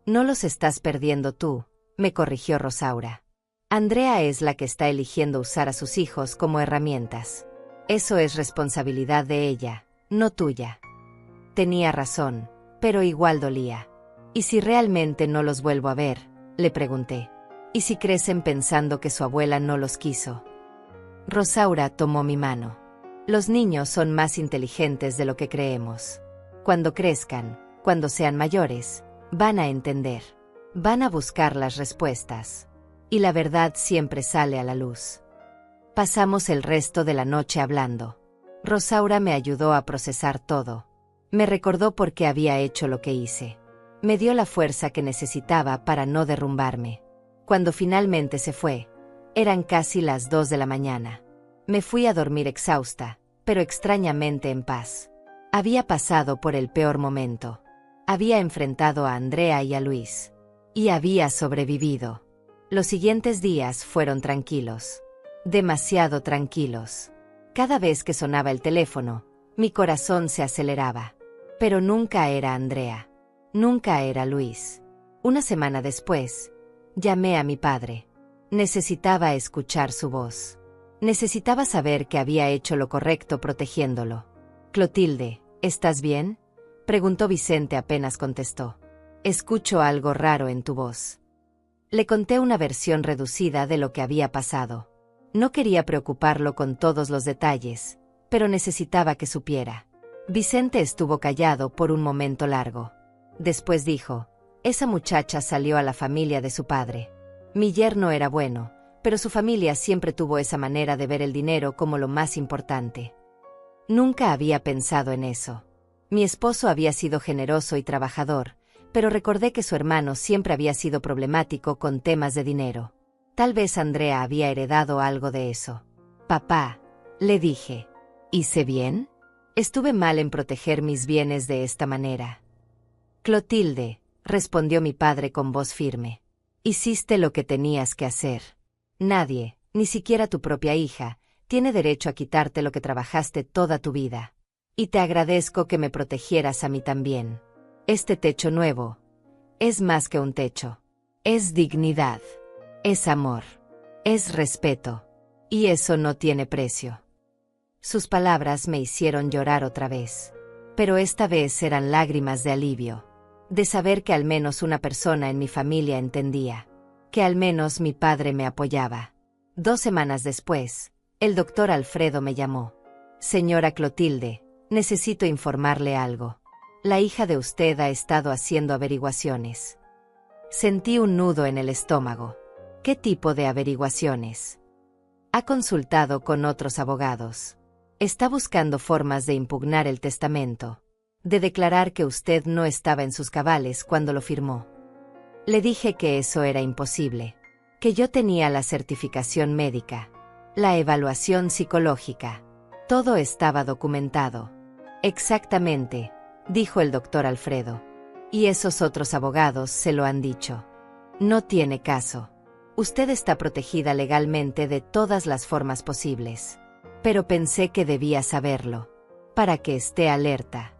No los estás perdiendo tú, me corrigió Rosaura. Andrea es la que está eligiendo usar a sus hijos como herramientas. Eso es responsabilidad de ella, no tuya. Tenía razón, pero igual dolía. ¿Y si realmente no los vuelvo a ver?, le pregunté. ¿Y si crecen pensando que su abuela no los quiso? Rosaura tomó mi mano. Los niños son más inteligentes de lo que creemos. Cuando crezcan, cuando sean mayores, van a entender. Van a buscar las respuestas. Y la verdad siempre sale a la luz. Pasamos el resto de la noche hablando. Rosaura me ayudó a procesar todo. Me recordó por qué había hecho lo que hice. Me dio la fuerza que necesitaba para no derrumbarme. Cuando finalmente se fue, eran casi las 2 de la mañana. Me fui a dormir exhausta, pero extrañamente en paz. Había pasado por el peor momento. Había enfrentado a Andrea y a Luis. Y había sobrevivido. Los siguientes días fueron tranquilos. Demasiado tranquilos. Cada vez que sonaba el teléfono, mi corazón se aceleraba. Pero nunca era Andrea. Nunca era Luis. Una semana después, llamé a mi padre. Necesitaba escuchar su voz. Necesitaba saber que había hecho lo correcto protegiéndolo. Clotilde, ¿estás bien?, preguntó Vicente apenas contestó. Escucho algo raro en tu voz. Le conté una versión reducida de lo que había pasado. No quería preocuparlo con todos los detalles, pero necesitaba que supiera. Vicente estuvo callado por un momento largo. Después dijo, esa muchacha salió a la familia de su padre. Mi yerno era bueno, pero su familia siempre tuvo esa manera de ver el dinero como lo más importante. Nunca había pensado en eso. Mi esposo había sido generoso y trabajador, pero recordé que su hermano siempre había sido problemático con temas de dinero. Tal vez Andrea había heredado algo de eso. Papá, le dije, ¿hice bien? Estuve mal en proteger mis bienes de esta manera. Clotilde, respondió mi padre con voz firme. Hiciste lo que tenías que hacer. Nadie, ni siquiera tu propia hija, tiene derecho a quitarte lo que trabajaste toda tu vida. Y te agradezco que me protegieras a mí también. Este techo nuevo es más que un techo. Es dignidad. Es amor. Es respeto. Y eso no tiene precio. Sus palabras me hicieron llorar otra vez. Pero esta vez eran lágrimas de alivio. De saber que al menos una persona en mi familia entendía. Que al menos mi padre me apoyaba. 2 semanas después, el doctor Alfredo me llamó. Señora Clotilde, necesito informarle algo. La hija de usted ha estado haciendo averiguaciones. Sentí un nudo en el estómago. ¿Qué tipo de averiguaciones? Ha consultado con otros abogados. Está buscando formas de impugnar el testamento. De declarar que usted no estaba en sus cabales cuando lo firmó. Le dije que eso era imposible, que yo tenía la certificación médica, la evaluación psicológica. Todo estaba documentado. Exactamente, dijo el doctor Alfredo. Y esos otros abogados se lo han dicho. No tiene caso. Usted está protegida legalmente de todas las formas posibles. Pero pensé que debía saberlo, para que esté alerta.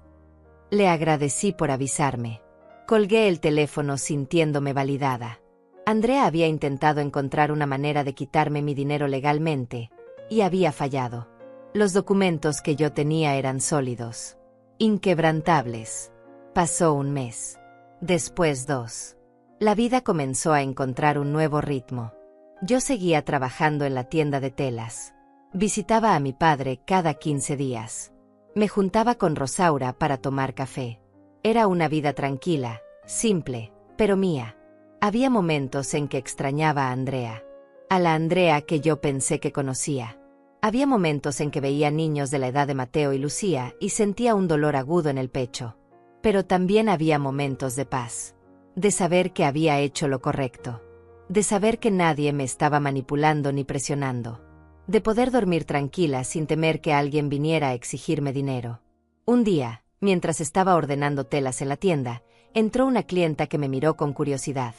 Le agradecí por avisarme. Colgué el teléfono sintiéndome validada. Andrea había intentado encontrar una manera de quitarme mi dinero legalmente, y había fallado. Los documentos que yo tenía eran sólidos, inquebrantables. Pasó un mes. Después 2. La vida comenzó a encontrar un nuevo ritmo. Yo seguía trabajando en la tienda de telas. Visitaba a mi padre cada 15 días. Me juntaba con Rosaura para tomar café. Era una vida tranquila, simple, pero mía. Había momentos en que extrañaba a Andrea. A la Andrea que yo pensé que conocía. Había momentos en que veía niños de la edad de Mateo y Lucía y sentía un dolor agudo en el pecho. Pero también había momentos de paz. De saber que había hecho lo correcto. De saber que nadie me estaba manipulando ni presionando. De poder dormir tranquila sin temer que alguien viniera a exigirme dinero. Un día, mientras estaba ordenando telas en la tienda, entró una clienta que me miró con curiosidad.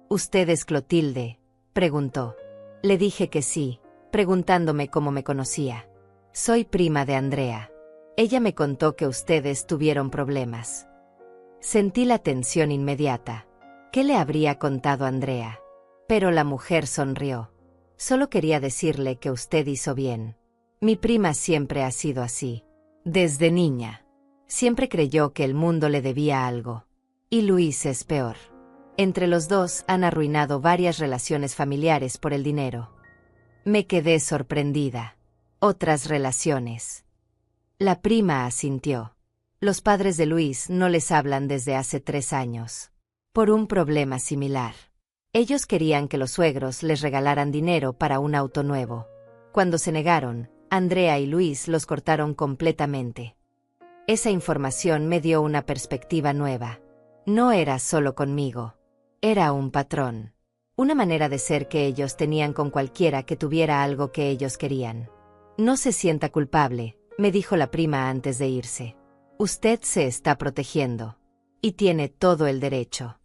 ¿Usted es Clotilde?, preguntó. Le dije que sí, preguntándome cómo me conocía. Soy prima de Andrea. Ella me contó que ustedes tuvieron problemas. Sentí la tensión inmediata. ¿Qué le habría contado Andrea? Pero la mujer sonrió. Solo quería decirle que usted hizo bien. Mi prima siempre ha sido así. Desde niña. Siempre creyó que el mundo le debía algo. Y Luis es peor. Entre los dos han arruinado varias relaciones familiares por el dinero. Me quedé sorprendida. Otras relaciones. La prima asintió. Los padres de Luis no les hablan desde hace 3 años. Por un problema similar. Ellos querían que los suegros les regalaran dinero para un auto nuevo. Cuando se negaron, Andrea y Luis los cortaron completamente. Esa información me dio una perspectiva nueva. No era solo conmigo. Era un patrón. Una manera de ser que ellos tenían con cualquiera que tuviera algo que ellos querían. No se sienta culpable, me dijo la prima antes de irse. Usted se está protegiendo. Y tiene todo el derecho.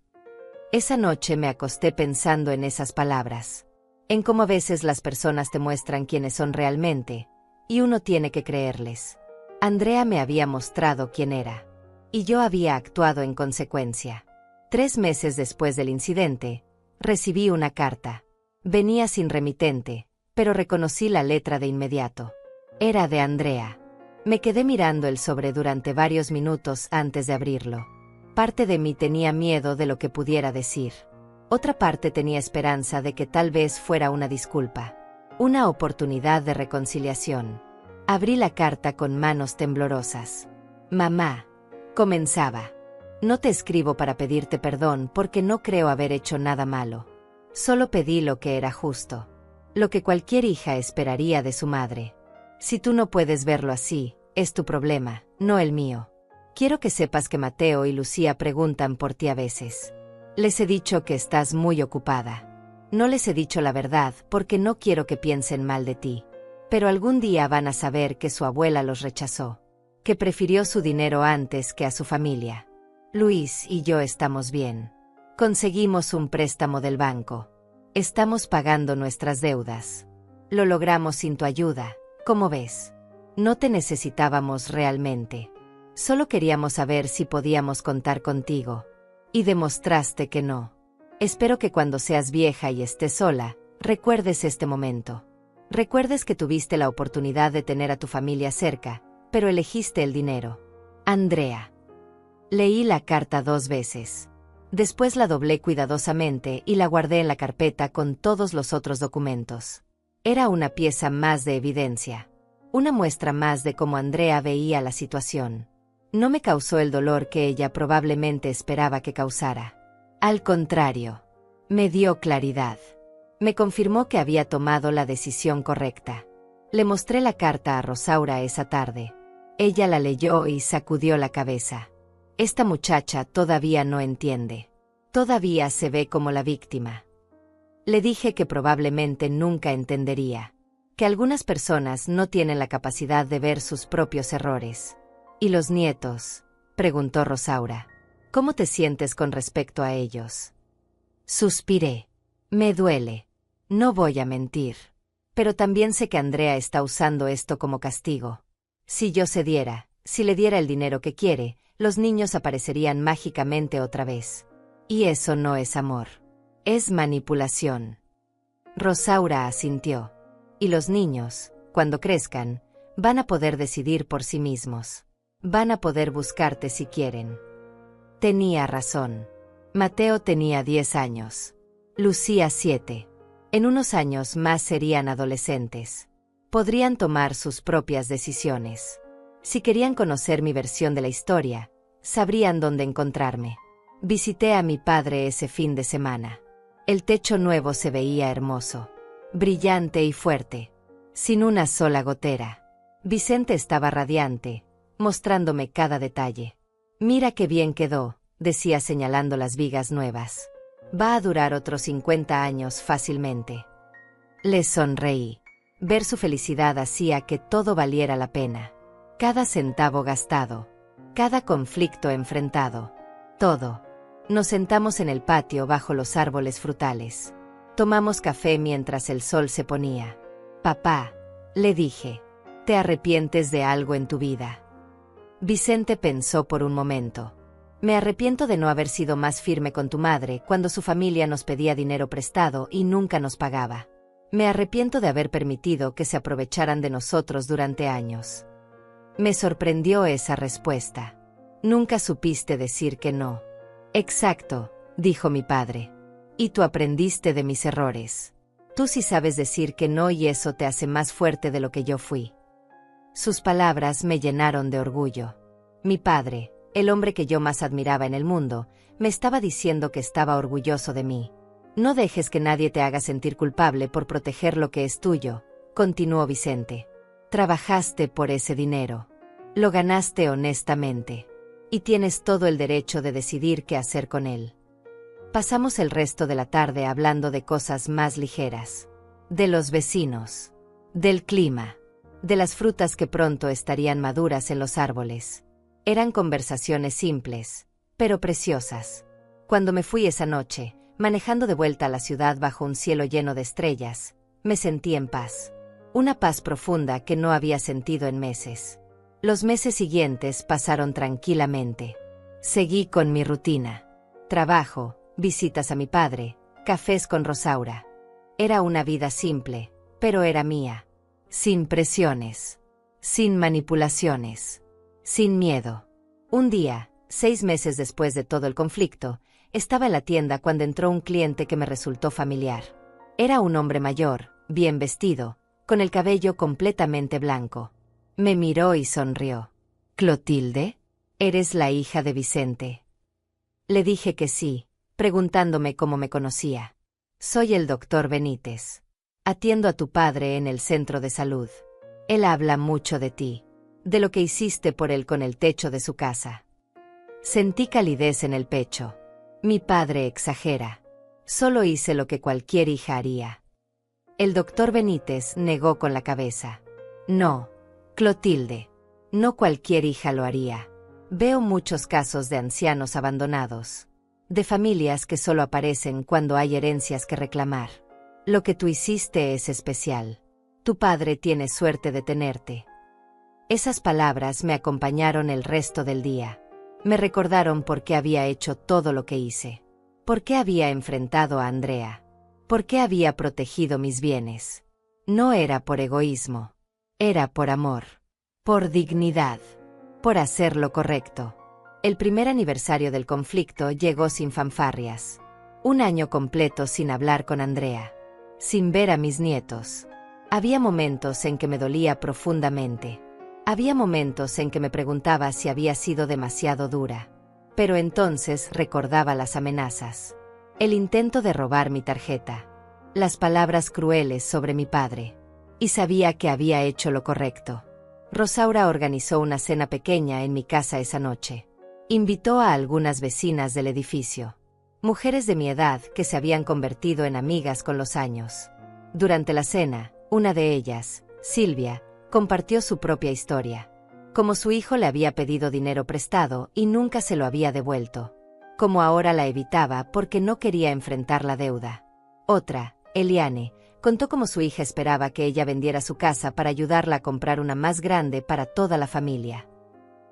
Esa noche me acosté pensando en esas palabras. En cómo a veces las personas te muestran quiénes son realmente, y uno tiene que creerles. Andrea me había mostrado quién era. Y yo había actuado en consecuencia. 3 meses después del incidente, recibí una carta. Venía sin remitente, pero reconocí la letra de inmediato. Era de Andrea. Me quedé mirando el sobre durante varios minutos antes de abrirlo. Parte de mí tenía miedo de lo que pudiera decir. Otra parte tenía esperanza de que tal vez fuera una disculpa. Una oportunidad de reconciliación. Abrí la carta con manos temblorosas. Mamá, comenzaba. No te escribo para pedirte perdón porque no creo haber hecho nada malo. Solo pedí lo que era justo. Lo que cualquier hija esperaría de su madre. Si tú no puedes verlo así, es tu problema, no el mío. Quiero que sepas que Mateo y Lucía preguntan por ti a veces. Les he dicho que estás muy ocupada. No les he dicho la verdad porque no quiero que piensen mal de ti. Pero algún día van a saber que su abuela los rechazó. Que prefirió su dinero antes que a su familia. Luis y yo estamos bien. Conseguimos un préstamo del banco. Estamos pagando nuestras deudas. Lo logramos sin tu ayuda, ¿cómo ves? No te necesitábamos realmente. Solo queríamos saber si podíamos contar contigo. Y demostraste que no. Espero que cuando seas vieja y estés sola, recuerdes este momento. Recuerdes que tuviste la oportunidad de tener a tu familia cerca, pero elegiste el dinero. Andrea. Leí la carta 2 veces. Después la doblé cuidadosamente y la guardé en la carpeta con todos los otros documentos. Era una pieza más de evidencia. Una muestra más de cómo Andrea veía la situación. No me causó el dolor que ella probablemente esperaba que causara. Al contrario, me dio claridad. Me confirmó que había tomado la decisión correcta. Le mostré la carta a Rosaura esa tarde. Ella la leyó y sacudió la cabeza. Esta muchacha todavía no entiende. Todavía se ve como la víctima. Le dije que probablemente nunca entendería, que algunas personas no tienen la capacidad de ver sus propios errores. ¿Y los nietos?, preguntó Rosaura. ¿Cómo te sientes con respecto a ellos? Suspiré. Me duele. No voy a mentir. Pero también sé que Andrea está usando esto como castigo. Si yo cediera, si le diera el dinero que quiere, los niños aparecerían mágicamente otra vez. Y eso no es amor. Es manipulación. Rosaura asintió. Y los niños, cuando crezcan, van a poder decidir por sí mismos. Van a poder buscarte si quieren. Tenía razón. Mateo tenía 10 años. Lucía 7. En unos años más serían adolescentes. Podrían tomar sus propias decisiones. Si querían conocer mi versión de la historia, sabrían dónde encontrarme. Visité a mi padre ese fin de semana. El techo nuevo se veía hermoso, brillante y fuerte, sin una sola gotera. Vicente estaba radiante, mostrándome cada detalle. Mira qué bien quedó, decía señalando las vigas nuevas. Va a durar otros 50 años fácilmente. Le sonreí. Ver su felicidad hacía que todo valiera la pena. Cada centavo gastado, cada conflicto enfrentado, todo. Nos sentamos en el patio bajo los árboles frutales. Tomamos café mientras el sol se ponía. Papá, le dije, ¿te arrepientes de algo en tu vida? Vicente pensó por un momento. Me arrepiento de no haber sido más firme con tu madre cuando su familia nos pedía dinero prestado y nunca nos pagaba. Me arrepiento de haber permitido que se aprovecharan de nosotros durante años. Me sorprendió esa respuesta. Nunca supiste decir que no. Exacto, dijo mi padre. Y tú aprendiste de mis errores. Tú sí sabes decir que no y eso te hace más fuerte de lo que yo fui. Sus palabras me llenaron de orgullo. Mi padre, el hombre que yo más admiraba en el mundo, me estaba diciendo que estaba orgulloso de mí. No dejes que nadie te haga sentir culpable por proteger lo que es tuyo, continuó Vicente. Trabajaste por ese dinero. Lo ganaste honestamente. Y tienes todo el derecho de decidir qué hacer con él. Pasamos el resto de la tarde hablando de cosas más ligeras. De los vecinos. Del clima. De las frutas que pronto estarían maduras en los árboles. Eran conversaciones simples, pero preciosas. Cuando me fui esa noche, manejando de vuelta a la ciudad bajo un cielo lleno de estrellas, me sentí en paz. Una paz profunda que no había sentido en meses. Los meses siguientes pasaron tranquilamente. Seguí con mi rutina. Trabajo, visitas a mi padre, cafés con Rosaura. Era una vida simple, pero era mía. Sin presiones. Sin manipulaciones. Sin miedo. Un día, 6 meses después de todo el conflicto, estaba en la tienda cuando entró un cliente que me resultó familiar. Era un hombre mayor, bien vestido, con el cabello completamente blanco. Me miró y sonrió. ¿Clotilde? ¿Eres la hija de Vicente? Le dije que sí, preguntándome cómo me conocía. Soy el doctor Benítez. Atiendo a tu padre en el centro de salud. Él habla mucho de ti, de lo que hiciste por él con el techo de su casa. Sentí calidez en el pecho. Mi padre exagera. Solo hice lo que cualquier hija haría. El doctor Benítez negó con la cabeza. No, Clotilde. No cualquier hija lo haría. Veo muchos casos de ancianos abandonados. De familias que solo aparecen cuando hay herencias que reclamar. Lo que tú hiciste es especial. Tu padre tiene suerte de tenerte. Esas palabras me acompañaron el resto del día. Me recordaron por qué había hecho todo lo que hice. Por qué había enfrentado a Andrea. Por qué había protegido mis bienes. No era por egoísmo. Era por amor. Por dignidad. Por hacer lo correcto. El primer aniversario del conflicto llegó sin fanfarrias. Un año completo sin hablar con Andrea. Sin ver a mis nietos. Había momentos en que me dolía profundamente. Había momentos en que me preguntaba si había sido demasiado dura. Pero entonces recordaba las amenazas. El intento de robar mi tarjeta. Las palabras crueles sobre mi padre. Y sabía que había hecho lo correcto. Rosaura organizó una cena pequeña en mi casa esa noche. Invitó a algunas vecinas del edificio. Mujeres de mi edad que se habían convertido en amigas con los años. Durante la cena, una de ellas, Silvia, compartió su propia historia. Como su hijo le había pedido dinero prestado y nunca se lo había devuelto. Como ahora la evitaba porque no quería enfrentar la deuda. Otra, Eliane, contó cómo su hija esperaba que ella vendiera su casa para ayudarla a comprar una más grande para toda la familia.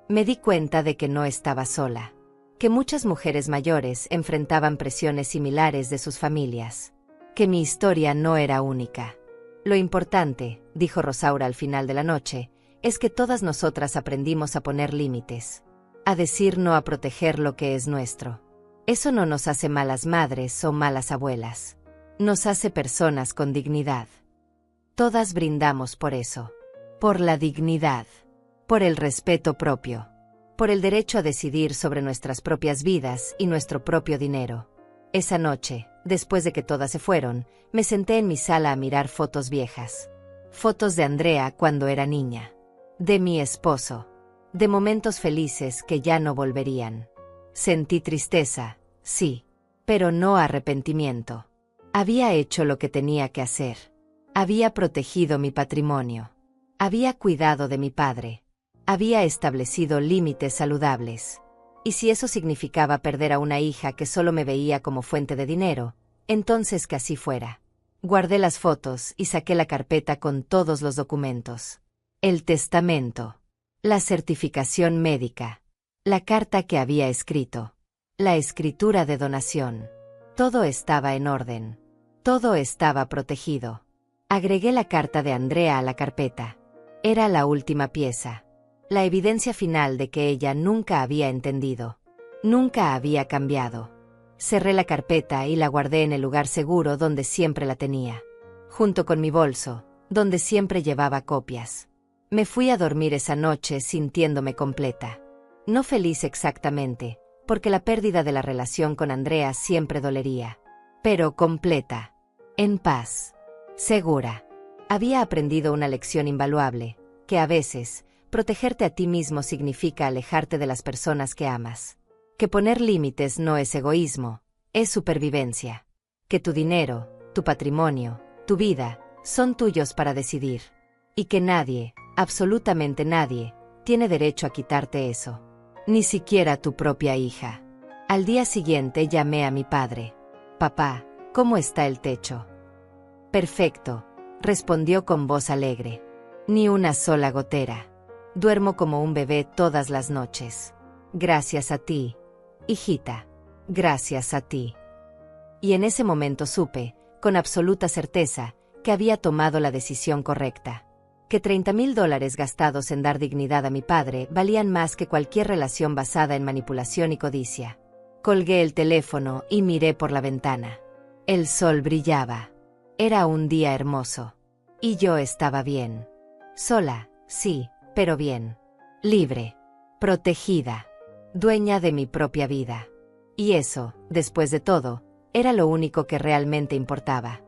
Me di cuenta de que no estaba sola. Que muchas mujeres mayores enfrentaban presiones similares de sus familias. Que mi historia no era única. Lo importante, dijo Rosaura al final de la noche, es que todas nosotras aprendimos a poner límites. A decir no, a proteger lo que es nuestro. Eso no nos hace malas madres o malas abuelas. Nos hace personas con dignidad. Todas brindamos por eso. Por la dignidad. Por el respeto propio. Por el derecho a decidir sobre nuestras propias vidas y nuestro propio dinero. Esa noche, después de que todas se fueron, me senté en mi sala a mirar fotos viejas. Fotos de Andrea cuando era niña. De mi esposo. De momentos felices que ya no volverían. Sentí tristeza, sí, pero no arrepentimiento. Había hecho lo que tenía que hacer. Había protegido mi patrimonio. Había cuidado de mi padre. Había establecido límites saludables. Y si eso significaba perder a una hija que solo me veía como fuente de dinero, entonces que así fuera. Guardé las fotos y saqué la carpeta con todos los documentos. El testamento. La certificación médica. La carta que había escrito. La escritura de donación. Todo estaba en orden. Todo estaba protegido. Agregué la carta de Andrea a la carpeta. Era la última pieza. La evidencia final de que ella nunca había entendido. Nunca había cambiado. Cerré la carpeta y la guardé en el lugar seguro donde siempre la tenía. Junto con mi bolso, donde siempre llevaba copias. Me fui a dormir esa noche sintiéndome completa. No feliz exactamente, porque la pérdida de la relación con Andrea siempre dolería. Pero completa. En paz. Segura. Había aprendido una lección invaluable, que a veces, protegerte a ti mismo significa alejarte de las personas que amas. Que poner límites no es egoísmo, es supervivencia. Que tu dinero, tu patrimonio, tu vida, son tuyos para decidir. Y que nadie, absolutamente nadie, tiene derecho a quitarte eso. Ni siquiera tu propia hija. Al día siguiente llamé a mi padre. Papá, ¿cómo está el techo? Perfecto, respondió con voz alegre. Ni una sola gotera. Duermo como un bebé todas las noches. Gracias a ti, hijita. Gracias a ti. Y en ese momento supe, con absoluta certeza, que había tomado la decisión correcta. Que $30,000 gastados en dar dignidad a mi padre valían más que cualquier relación basada en manipulación y codicia. Colgué el teléfono y miré por la ventana. El sol brillaba. Era un día hermoso. Y yo estaba bien. Sola, sí, pero bien. Libre. Protegida. Dueña de mi propia vida. Y eso, después de todo, era lo único que realmente importaba.